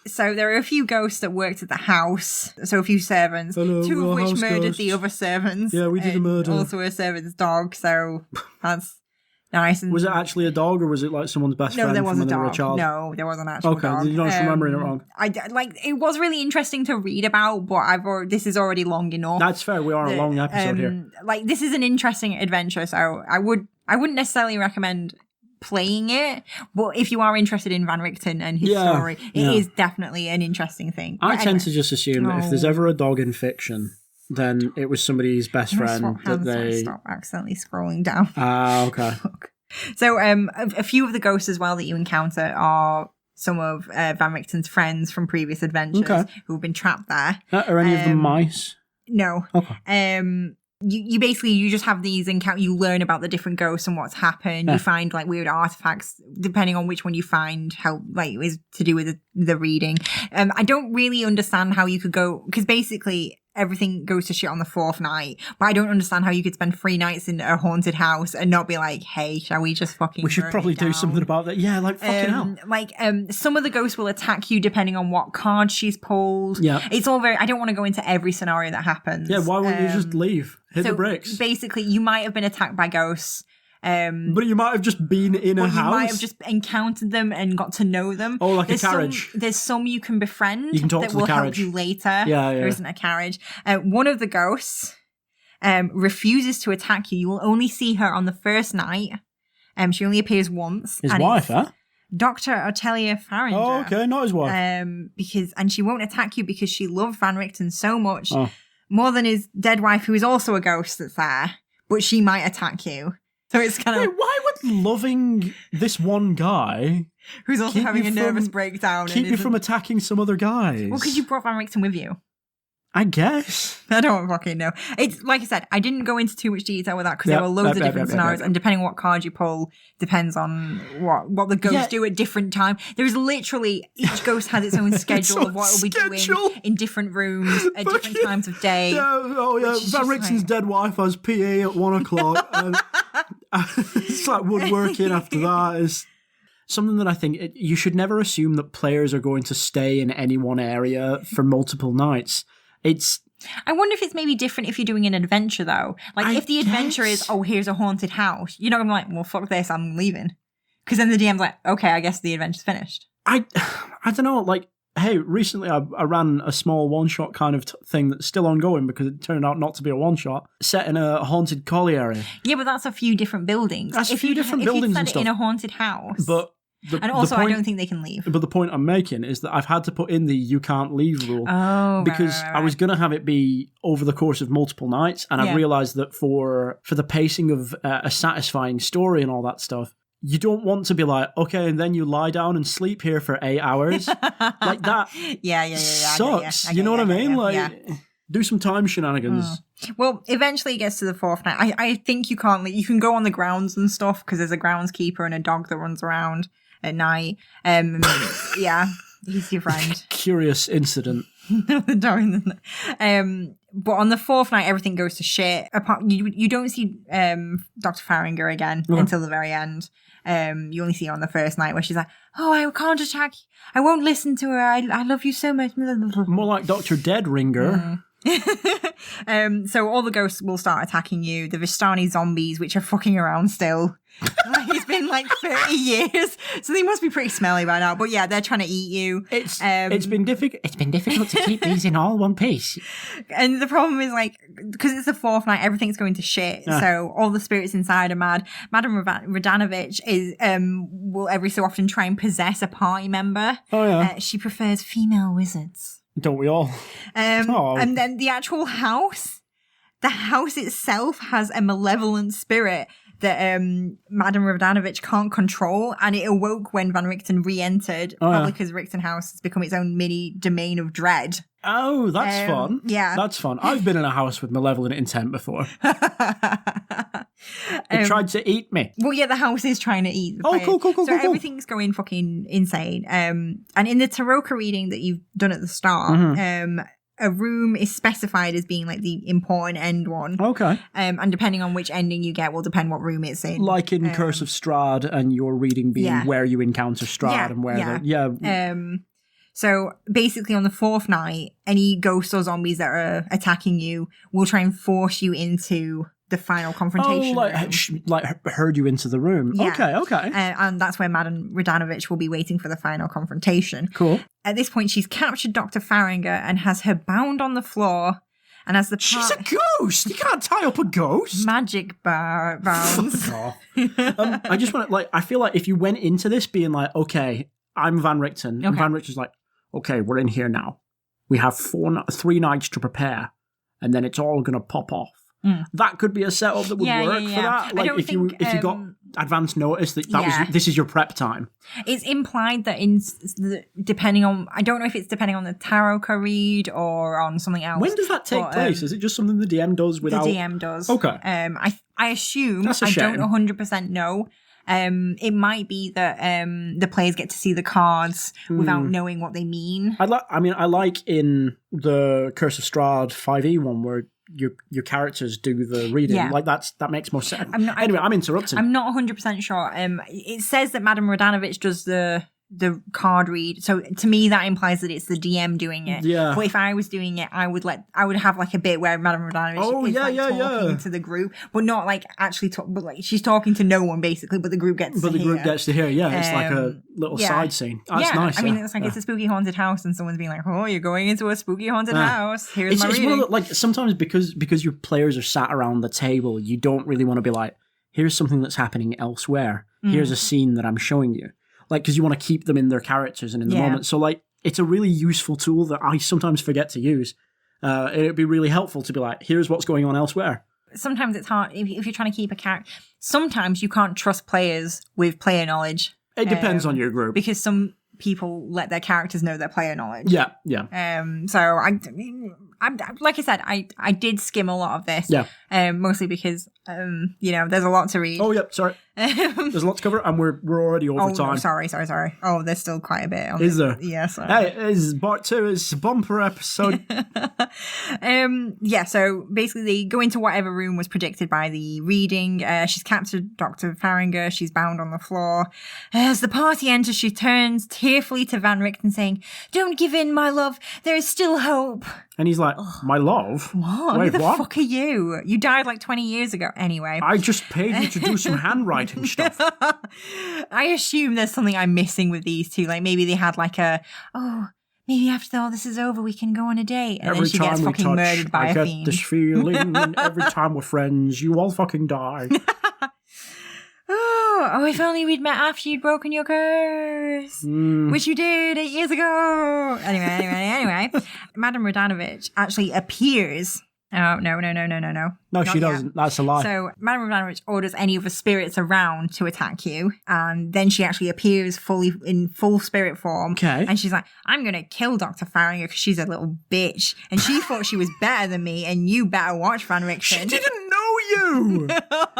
So there are a few ghosts that worked at the house. So a few servants, Hello, two of which house murdered ghosts. the other servants. Yeah, we did a and murder. Also a servant's dog. So that's nice. And Was it actually a dog, or was it like someone's best no, friend there from was a when they were a dog. child? No, there was an actual dog. Okay, you're not just remembering it wrong. It was really interesting to read about, but this is already long enough. That's fair. We are on a long episode here. This is an interesting adventure, so I wouldn't necessarily recommend playing it, but if you are interested in Van Richten and his story, it is definitely an interesting thing. I tend to just assume that if there's ever a dog in fiction, then it was somebody's best friend that they... Stop accidentally scrolling down. Ah, okay. So a few of the ghosts as well that you encounter are some of Van Richten's friends from previous adventures who've been trapped there. Are any of them mice? No. Okay. You basically, you just have these encounters, you learn about the different ghosts and what's happened. You find like weird artifacts, depending on which one you find, how like it is to do with the reading. I don't really understand how you could go, because basically everything goes to shit on the fourth night, but I don't understand how you could spend 3 nights in a haunted house and not be like, hey, shall we just fucking We should burn probably it do down? something about that. Yeah, like fucking hell. Like some of the ghosts will attack you depending on what card she's pulled. Yeah. It's all very, I don't want to go into every scenario that happens. Yeah, why wouldn't you just leave? Hit the bricks. Basically, you might have been attacked by ghosts. But you might have just been in a house. You might have just encountered them and got to know them. Oh, like a carriage. There's some you can befriend You can talk that to the will help carriage. you later. Yeah. There isn't a carriage. One of the ghosts refuses to attack you. You will only see her on the first night. She only appears once. His wife, huh? Dr. Otelia Farringer. Oh, okay, not his wife. And she won't attack you because she loved Van Richten so much, Oh. more than his dead wife, who is also a ghost that's there, but she might attack you. So it's kind Wait, of why would loving this one guy who's also keep having you a nervous from- breakdown. keep you from attacking some other guys? Well, because you brought Van Richten with you. I guess. I don't fucking know. It's like I said, I didn't go into too much detail with that because there were loads of different scenarios, and depending on what card you pull, depends on what the ghosts do at different times. There's literally each ghost has its own schedule of what it'll be doing in different rooms at different times of day. Yeah, Van Richten's dead wife has PA at 1 o'clock, and it's like woodworking after that. Is something that I think you should never assume that players are going to stay in any one area for multiple nights. I wonder if it's maybe different if you're doing an adventure though. Like if the adventure is, oh, here's a haunted house, you're not gonna be like, well, fuck this, I'm leaving. Because then the DM's like, okay, I guess the adventure's finished. I don't know, like, hey, recently I ran a small one-shot kind of thing that's still ongoing because it turned out not to be a one-shot, set in a haunted colliery. Yeah, but that's a few different buildings. That's a few different buildings and If you set it stuff. in a haunted house. But and also, I don't think they can leave. But the point I'm making is that I've had to put in the you can't leave rule. Oh, because right. I was going to have it be over the course of multiple nights, and I realised that for the pacing of a satisfying story and all that stuff, you don't want to be like, okay, and then you lie down and sleep here for 8 hours. Like that sucks. You know what I mean? Do some time shenanigans. Well, eventually it gets to the fourth night. I think you can't leave. You can go on the grounds and stuff because there's a groundskeeper and a dog that runs around at night. Yeah, he's your friend. Curious incident. The dog. But on the fourth night, everything goes to shit. You don't see Dr. Farringer again until the very end. You only see her on the first night where she's like, oh, I can't attack you. I won't listen to her. I love you so much. More like Dr. Dead Ringer. So all the ghosts will start attacking you. The Vistani zombies, which are fucking around still. It's been like 30 years, so they must be pretty smelly by now. But yeah, they're trying to eat you. It's been difficult. It's been difficult to keep these in all one piece. And the problem is, like, because it's the fourth night, everything's going to shit. So all the spirits inside are mad. Madame Radanovich will every so often try and possess a party member. Oh yeah. She prefers female wizards. Don't we all? And then the actual house, the house itself has a malevolent spirit that Madame Radanovich can't control, and it awoke when Van Richten re-entered, probably because Richten House has become its own mini domain of dread. Oh, that's fun. Yeah. That's fun. I've been in a house with malevolent intent before. It tried to eat me. Well, yeah, the house is trying to eat the Oh, player. cool. So everything's going fucking insane. And in the Taroka reading that you've done at the start, Mm-hmm. A room is specified as being like the important end one. Okay. And depending on which ending you get will depend what room it's in. Like in Curse of Strahd, and your reading being Yeah. where you encounter Strahd Yeah, and where yeah. So basically on the fourth night, any ghosts or zombies that are attacking you will try and force you into the final confrontation room. like herd you into the room. Yeah. Okay. And that's where Madame Radanovic will be waiting for the final confrontation. Cool. At this point, she's captured Dr. Farringer and has her bound on the floor. And as the She's a ghost. You can't tie up a ghost. magic bounds. Fuck off. I just want to I feel like if you went into this being like, okay, I'm Van Richten, and Okay. Van Richten's like, okay, we're in here now. We have 3 nights to prepare, and then it's all gonna pop off. That could be a setup that would Yeah, work yeah, for yeah. that. I Like don't if you think, got advance notice that Yeah. was this is your prep time. It's implied that depending on, I don't know if it's depending on the tarot card read or on something else. When does that take but, place? Is it just something the DM does without? The DM does. Okay. I assume, That's a I shame. don't 100% know. It might be that the players get to see the cards without knowing what they mean. I like in the Curse of Strahd 5e one where your characters do the reading. Yeah. Like that makes more sense. I'm not- I'm interrupting. I'm not 100% sure. It says that Madame Radanovic does the card read. So to me, that implies that it's the DM doing it. Yeah. But if I was doing it, I would have like a bit where Madame Radanovic is talking to the group, but not like actually but like she's talking to no one basically, but the group gets to hear. Group gets to hear. Yeah, it's like a little side scene. That's nice. I mean, it's like it's a spooky haunted house, and someone's being like, "Oh, you're going into a spooky haunted house. Here's my It's reading." one of the, sometimes because your players are sat around the table, you don't really want to be like, here's something that's happening elsewhere. Here's a scene that I'm showing you. Like, because you want to keep them in their characters and in the moment. So, like, it's a really useful tool that I sometimes forget to use. It'd be really helpful to be like, here's what's going on elsewhere. Sometimes it's hard if you're trying to keep a character. Sometimes you can't trust players with player knowledge. It depends on your group. Because some people let their characters know their player knowledge. Yeah. So I'm like I said, I did skim a lot of this. Yeah. Mostly because there's a lot to read. Oh, yep. Sorry. There's a lot to cover, and we're already over time. No, sorry. Oh, there's still quite a bit. Is there? Yeah. Sorry. Hey, it's part 2. It's a bumper episode. So basically they go into whatever room was predicted by the reading. She's captured Dr. Farringer. She's bound on the floor. As the party enters, she turns tearfully to Van Richten saying, "Don't give in, my love. There is still hope." And he's like, my love? What? Wait, Who the what? fuck are you? You died like 20 years ago. Anyway. I just paid you to do some handwriting stuff. I assume there's something I'm missing with these two. Like maybe they had like maybe after all this is over, we can go on a date. And then she gets fucking murdered by I a get fiend. this feeling, and every time we're friends, you all fucking die. Oh, if only we'd met after you'd broken your curse, which you did 8 years ago. Anyway, Madame Radanovic actually appears. Oh, no. No, Not she yet. doesn't. That's a lie. So Madame Radanovic orders any of the spirits around to attack you, and then she actually appears in full spirit form. Okay. And she's like, "I'm gonna kill Dr. Farringer because she's a little bitch, and she thought she was better than me, and you better watch, Van Richten." She didn't know you.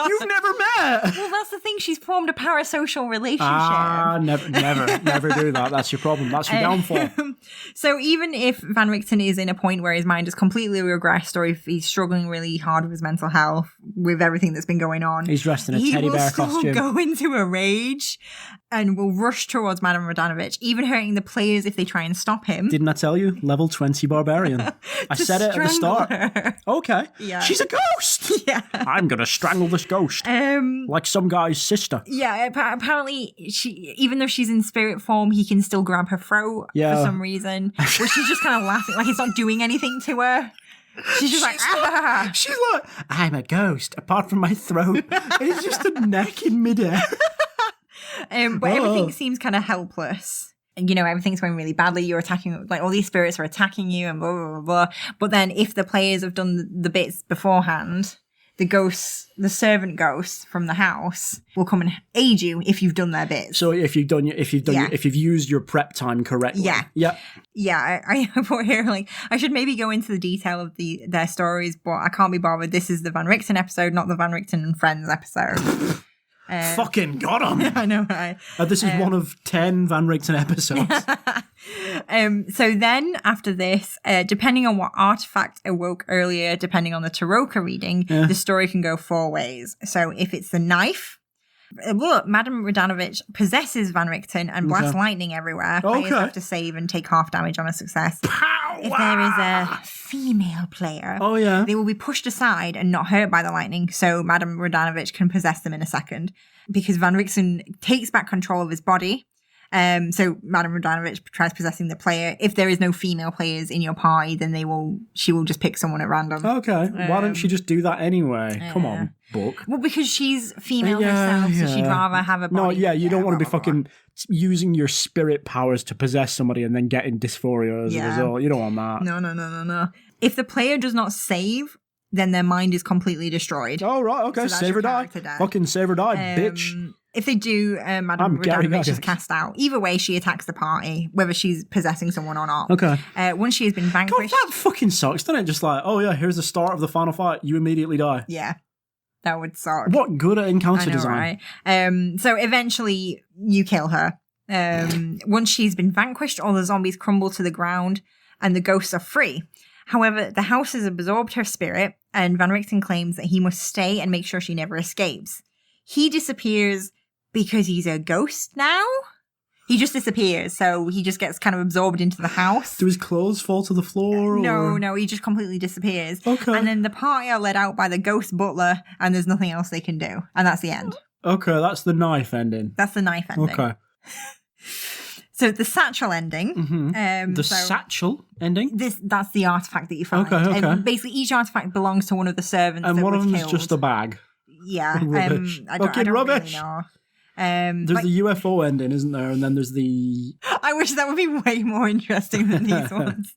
You've never met. Well, that's the thing. She's formed a parasocial relationship. Never do that. That's your problem. That's your downfall. So even if Van Richten is in a point where his mind has completely regressed, or if he's struggling really hard with his mental health, with everything that's been going on, He's dressed in a teddy bear costume. He will still go into a rage and will rush towards Madame Radanovic, even hurting the players if they try and stop him. Didn't I tell you? Level 20 barbarian. I said it at the start. Her. Okay. Yeah. She's a ghost. Yeah. I'm going to strangle this ghost. Like some guy's sister. Yeah, apparently, even though she's in spirit form, he can still grab her throat for some reason. Where she's just kind of laughing, like it's not doing anything to her. She's just She's like, I'm a ghost, apart from my throat. It's just a neck in midair. But everything seems kind of helpless. And, everything's going really badly. You're attacking, like all these spirits are attacking you and blah, blah, blah, blah. But then if the players have done the bits beforehand, the servant ghosts from the house will come and aid you if you've done their bits. So if you've used your prep time correctly. Yeah. I put here like I should maybe go into the detail of their stories, but I can't be bothered. This is the Van Richten episode, not the Van Richten and Friends episode. Fucking got him. I know, right? This is one of 10 Van Richten episodes. So then after this, depending on what artifact awoke earlier, depending on the Taroka reading, the story can go 4 ways. So if it's the knife, look, Madame Radanovich possesses Van Richten and blasts lightning everywhere. Players have to save and take half damage on a success. If there is a female player, they will be pushed aside and not hurt by the lightning, so Madame Radanovich can possess them in a second. Because Van Richten takes back control of his body, so Madame Radanovich tries possessing the player. If there is no female players in your party, then she will just pick someone at random. Okay, why don't she just do that anyway? Come on, book. Well, because she's female herself, so she'd rather have a body. No, you don't want to be fucking using your spirit powers to possess somebody and then getting dysphoria as a result. You don't want that. No. If the player does not save, then their mind is completely destroyed. Oh, right, okay, so save or die. Fucking save or die, bitch. If they do, Madame Radanovich is cast out. Either way, she attacks the party, whether she's possessing someone or not. Okay. Once she has been vanquished... God, that fucking sucks, doesn't it? Just like, here's the start of the final fight. You immediately die. Yeah. That would suck. What good at encounter design. Right? So eventually, you kill her. Once she's been vanquished, all the zombies crumble to the ground, and the ghosts are free. However, the house has absorbed her spirit, and Van Richten claims that he must stay and make sure she never escapes. He disappears because he's a ghost now? He just disappears, so he just gets kind of absorbed into the house. Do his clothes fall to the floor? No, he just completely disappears. Okay. And then the party are led out by the ghost butler, and there's nothing else they can do. And that's the end. Okay, that's the knife ending. That's the knife ending. Okay. So the satchel ending. Mm-hmm. Satchel ending? That's the artifact that you find. Okay. And basically, each artifact belongs to one of the servants. And that one of them killed. is just a bag. Yeah. Rubbish. I don't rubbish. Really know. There's the UFO ending, isn't there? And then there's the... I wish that would be way more interesting than these ones.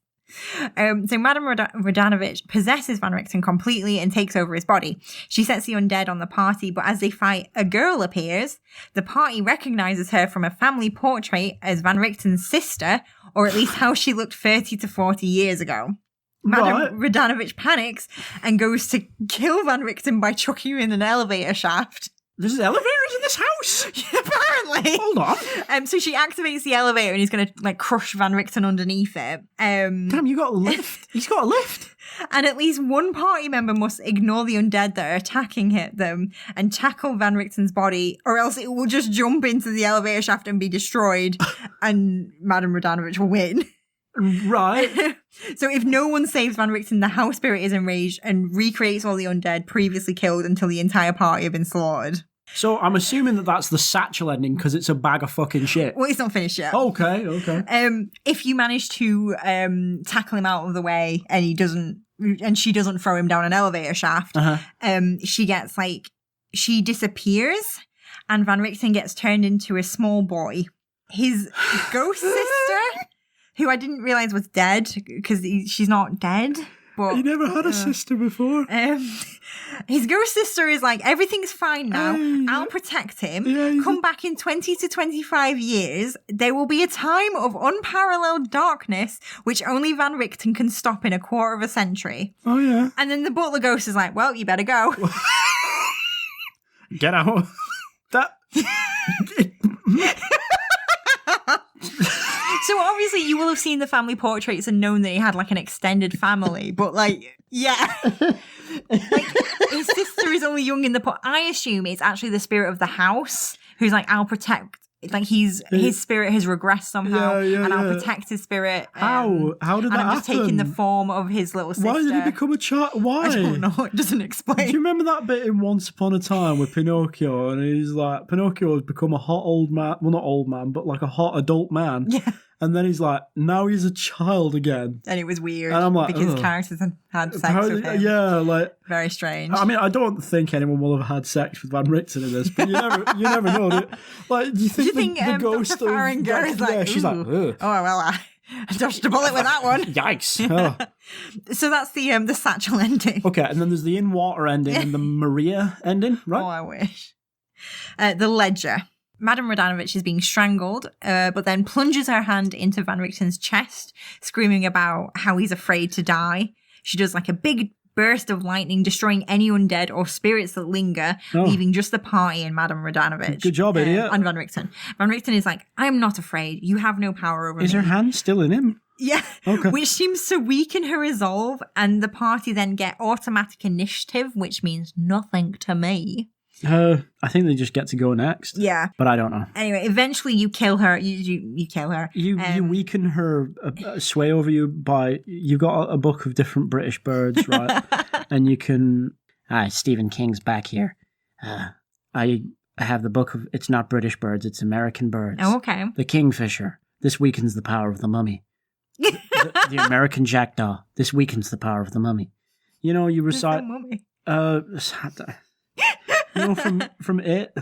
So Madame Radanovich possesses Van Richten completely and takes over his body. She sets the undead on the party, but as they fight, a girl appears. The party recognizes her from a family portrait as Van Richten's sister, or at least how she looked 30 to 40 years ago. Madame Radanovich panics and goes to kill Van Richten by chucking him in an elevator shaft. There's elevators in this house? Apparently. Hold on. So she activates the elevator and he's going to crush Van Richten underneath it. Damn, you got a lift. He's got a lift. And at least one party member must ignore the undead that are attacking them and tackle Van Richten's body, or else it will just jump into the elevator shaft and be destroyed, and Madame Radanovich will win. Right. So if no one saves Van Richten, the house spirit is enraged and recreates all the undead previously killed until the entire party have been slaughtered. So I'm assuming that that's the satchel ending because it's a bag of fucking shit. Well, it's not finished yet. Okay. If you manage to tackle him out of the way and she doesn't throw him down an elevator shaft, she disappears and Van Richten gets turned into a small boy. His ghost sister, who I didn't realize was dead because she's not dead. But, he never had a sister before. His ghost sister is like, everything's fine now. I'll protect him. Yeah, come back in 20 to 25 years. There will be a time of unparalleled darkness, which only Van Richten can stop in a quarter of a century. Oh, yeah. And then the butler ghost is like, well, you better go. Get out. That... So obviously you will have seen the family portraits and known that he had an extended family, but yeah. His sister is only young in the I assume it's actually the spirit of the house who's I'll protect. His spirit has regressed somehow, and I'll protect his spirit. How did that happen? And I'm just taking the form of his little sister. Why did he become a child? Why? I don't know. It doesn't explain. Do you remember that bit in Once Upon a Time with Pinocchio? And he's Pinocchio has become a hot old man. Well, not old man, but a hot adult man. Yeah. And then he's now he's a child again. And it was weird. And I'm because characters had sex with him. Yeah, very strange. I mean, I don't think anyone will have had sex with Van Richten in this, but you never know. Do you think the ghost Dr. Farringer is she's like, ugh. Oh, well, I dodged a bullet with that one. Yikes. Oh. So that's the satchel ending. Okay, and then there's the in-water ending and the Maria ending, right? Oh, I wish. The ledger. Madame Radanovich is being strangled, but then plunges her hand into Van Richten's chest, screaming about how he's afraid to die. She does like a big burst of lightning, destroying any undead or spirits that linger, leaving just the party and Madame Radanovich. Good job, idiot. And Van Richten. Van Richten is like, I'm not afraid. You have no power over me. Is her hand still in him? Yeah, Okay. Which seems to weaken her resolve, and the party then get automatic initiative, which means nothing to me. I think they just get to go next. Yeah. But I don't know. Anyway, eventually you kill her. You kill her. You weaken her sway over you by... You've got a book of different British birds, right? And you can... Hi, Stephen King's back here. I have the book of... It's not British birds, it's American birds. Oh, okay. The kingfisher. This weakens the power of the mummy. The American jackdaw. This weakens the power of the mummy. You know, you There's no recite... mummy. You know, from It?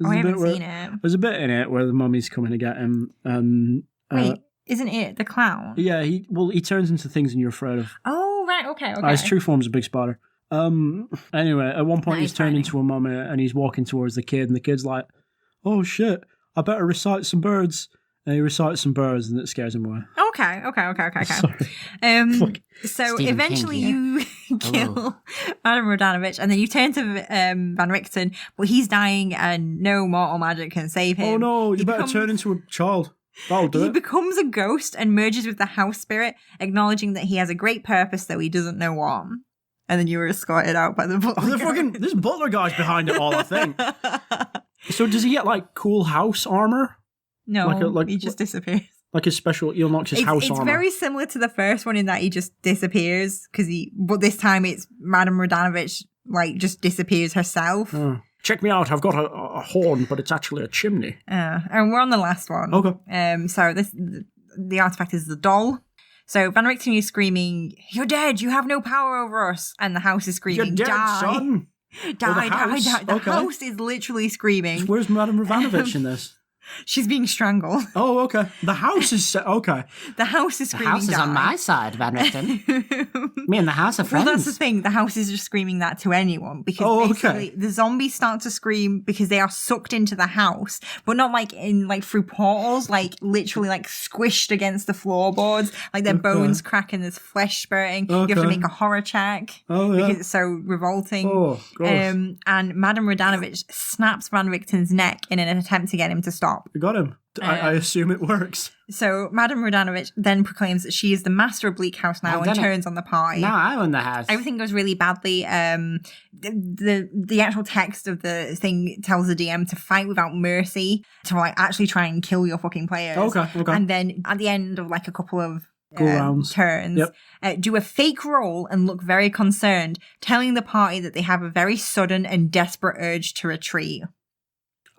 I haven't seen it. There's a bit in it where the mummy's coming to get him. Wait, isn't it the clown? Yeah, he turns into things and you're afraid of. Oh, right, okay. His true form's a big spider. Anyway, at one point That he's is turned frightening. into a mummy and he's walking towards the kid, and the kid's like, "Oh shit, I better recite some birds." And he recites some birds, and it scares him away. Okay. Sorry. Fuck. So Stephen eventually King you kill Madame Radanovich, and then you turn to Van Richten, but he's dying, and no mortal magic can save him. Oh no, you He better becomes- turn into a child. That'll do He it. becomes a ghost and merges with the house spirit, acknowledging that he has a great purpose, though he doesn't know what. And then you were escorted out by the butler. This butler guy's behind it all, I think. So does he get like cool house armor? No, Like he just disappears. Like his special, he'll knock his house It's armor. very similar to the first one in that he just disappears but this time it's Madame Radanovich like just disappears herself. Check me out, I've got a horn, but it's actually a chimney. And we're on the last one. Okay. So the artifact is the doll. So Van Richten is screaming, "You're dead! You have no power over us!" And the house is screaming, You're dead, "Die, son! die, the house? die, die!" The Okay. house is literally screaming. Where's Madame Ravanovich in this? She's being strangled. Oh, okay. The house is... Okay. The house is The screaming, house is "Die." on my side, Van Richten. Me and the house are Well, friends. that's the thing. The house is just screaming that to anyone because Oh, basically okay. the zombies start to scream because they are sucked into the house, but not like through portals, like literally like squished against the floorboards, like their bones crack and there's flesh spurting. You have to Okay. make a horror check Oh, yeah. because it's so revolting. Oh, gross. And Madame Radanovich snaps Van Richten's neck in an attempt to get him to stop. We got him. I assume it works. So Madame Radanovich then proclaims that she is the master of Bleak House now I've and done it. turns on the party. Now I own the house. Everything goes really badly. The actual text of the thing tells the DM to fight without mercy, to like actually try and kill your fucking players. Okay. And then at the end of like a couple of Go rounds. turns, do a fake roll and look very concerned, telling the party that they have a very sudden and desperate urge to retreat.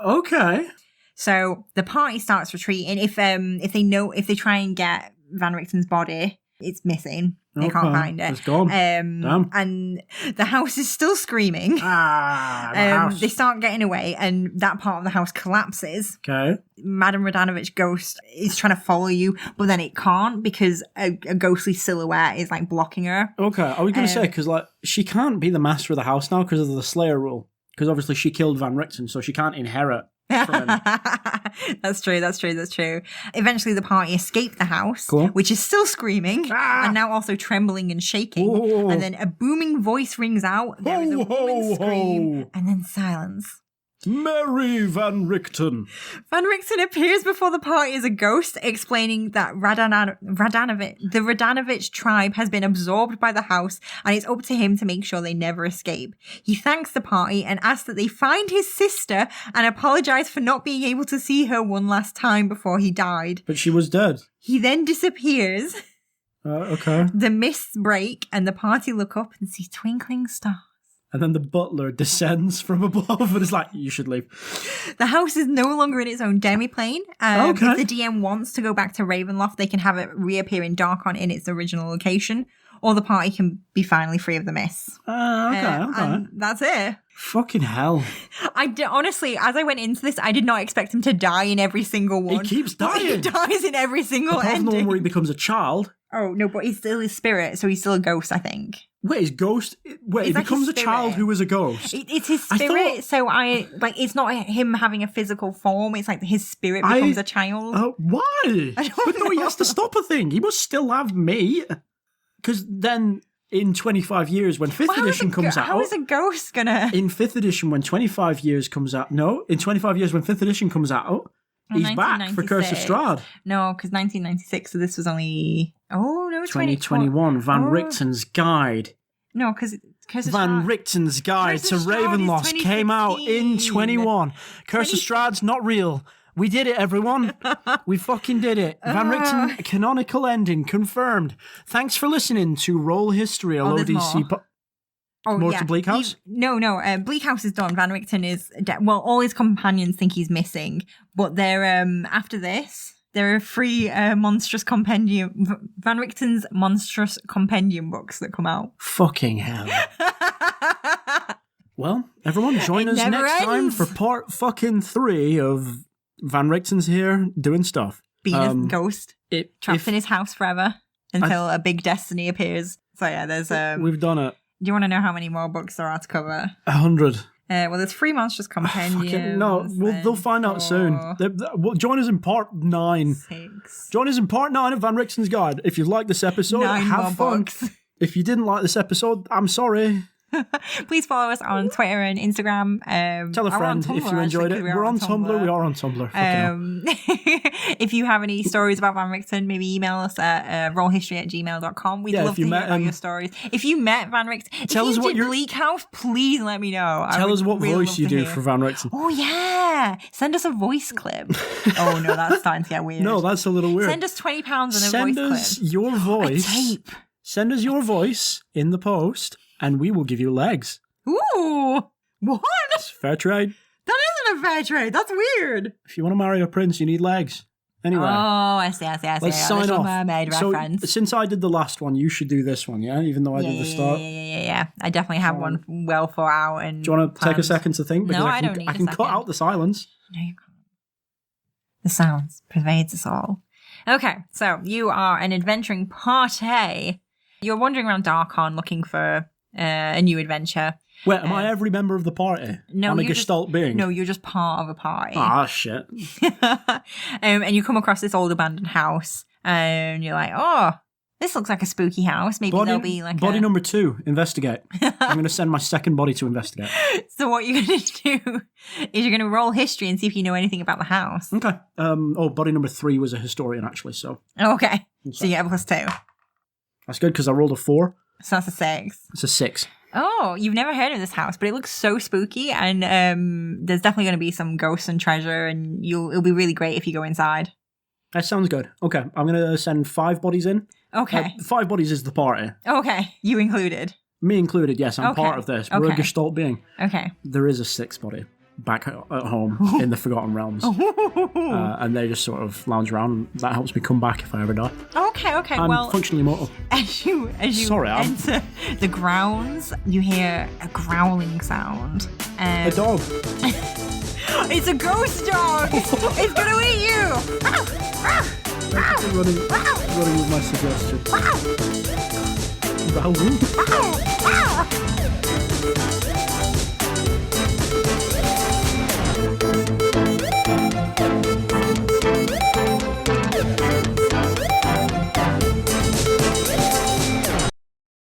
Okay. So the party starts retreating. If they try and get Van Richten's body, it's missing. They can't find it. It's gone. Damn. And the house is still screaming. The house. They start getting away, and that part of the house collapses. Okay. Madame Radanovich ghost is trying to follow you, but then it can't because a ghostly silhouette is like blocking her. Okay. I was going to say, because like, she can't be the master of the house now because of the Slayer rule. Because obviously she killed Van Richten, so she can't inherit from him. That's true. Eventually the party escape the house, Cool. which is still screaming and now also trembling and shaking. Ooh. And then a booming voice rings out. There is a Ho, woman's ho, scream ho. and then silence. Mary Van Richten. Van Richten appears before the party as a ghost, explaining that the Radanovich tribe has been absorbed by the house, and it's up to him to make sure they never escape. He thanks the party and asks that they find his sister and apologize for not being able to see her one last time before he died. But she was dead. He then disappears. Okay. The mists break, and the party look up and see twinkling stars. And then the butler descends from above and is like, you should leave. The house is no longer in its own demiplane. Okay. If the DM wants to go back to Ravenloft, they can have it reappear in Darkon in its original location. or the party can be finally free of the mist. Okay. And that's it. Fucking hell. Honestly, as I went into this, I did not expect him to die in every single one. He keeps But dying. He dies in every single Apart from the one ending. where he becomes a child. Oh, no, but he's still his spirit, so he's still a ghost, I think. Wait, his ghost? Wait, he It's like becomes a his child spirit. who is a ghost. It's his I spirit, thought- so it's not him having a physical form, it's like his spirit becomes a child. Why? I don't But no, he know. has to stop a thing. He must still have me. Because then in 25 years, when 5th Well, edition comes out... How is a ghost gonna... In 5th edition, when 25 years comes out... No, in 25 years, when 5th edition comes out, he's back for Curse of 1996. Strahd. No, because 1996, so this was only... Oh, no, 2021, Van Oh. Richten's Guide. No, because Curse of Van Strahd- Richten's Guide Curse to of Strahd is Ravenloft came out in 2016. 21. Curse of Strahd's not real. We did it, everyone. We fucking did it. Van Richten, canonical ending, confirmed. Thanks for listening to Roll History, a low there's DC... more. More to Bleak House? No. Bleak House is done. Van Richten is well. All his companions think he's missing, but they're after this. There are 3 monstrous compendium Van Richten's monstrous compendium books that come out. Fucking hell. Well, everyone, join It us never next time ends. for part fucking 3 of Van Richten's here doing stuff. Being a ghost, trapped If in his house forever until a big destiny appears. So yeah, there's we've done it. Do you want to know how many more books there are to cover? 100. Well, there's 3 monstrous compendiums. Fucking, no, they'll find out soon. Well, join us in part 9. 6. Join us in part 9 of Van Richten's Guide. If you like this episode, 9 have more fun. books. If you didn't like this episode, I'm sorry. Please follow us on Twitter and Instagram. Tell a We're on friend if Tumblr, you enjoyed actually, it. We're on Tumblr. We are on Tumblr. Fucking hell. If you have any stories about Van Richten, maybe email us at rollhistory@gmail.com. We'd Yeah, love if to you hear met about him- your stories. If you met Van Richten, Tell if us you what did your- Bleak House, please let me know. Tell us what voice you do for for Van Richten. Oh, yeah. Send us a voice clip. Oh, no, that's starting to get weird. No, that's a little weird. Send us £20 and a Send voice us clip. your voice. A tape. Send us your voice in the post, and we will give you legs. Ooh. What? It's fair trade. That isn't a fair trade. That's weird. If you want to marry a prince, you need legs. Anyway, Oh, I see. let's sign Little off. Mermaid So, reference. since I did the last one, you should do this one, yeah? Even though I did the start. Yeah. I definitely have one well thought out. And Do you want to take a planned. second to think? Because No, I I don't need I a can cut second. out the silence. No, you can't. The silence pervades us all. Okay, so you are an adventuring party. You're wandering around Darkon looking for a new adventure. Wait, am I every member of the party? No, I'm a you're just- gestalt being. No, you're just part of a party. Ah, shit. And you come across this old abandoned house, and you're like, oh, this looks like a spooky house. Maybe there'll be like body a... number 2, investigate. I'm going to send my second body to investigate. So what you're going to do is you're going to roll history and see if you know anything about the house. Okay. Body number 3 was a historian, actually, so Okay. So you get a +2. that's good because I rolled a 4. So that's a 6. It's a 6. Oh, you've never heard of this house, but it looks so spooky, and there's definitely going to be some ghosts and treasure, and it'll be really great if you go inside. That sounds good. Okay, I'm going to send 5 bodies in. Okay. 5 bodies is the party. Okay. You included. Me included, yes, I'm Okay. part of this. We're a Okay. gestalt being. Okay. There is a 6th body back at home in the Forgotten Realms. And they just sort of lounge around. That helps me come back if I ever die. Okay. I'm Well, functionally mortal. as you Sorry, I'm- enter the grounds, you hear a growling sound. A dog. It's a ghost dog. It's gonna eat you. running with my suggestion. Raoul?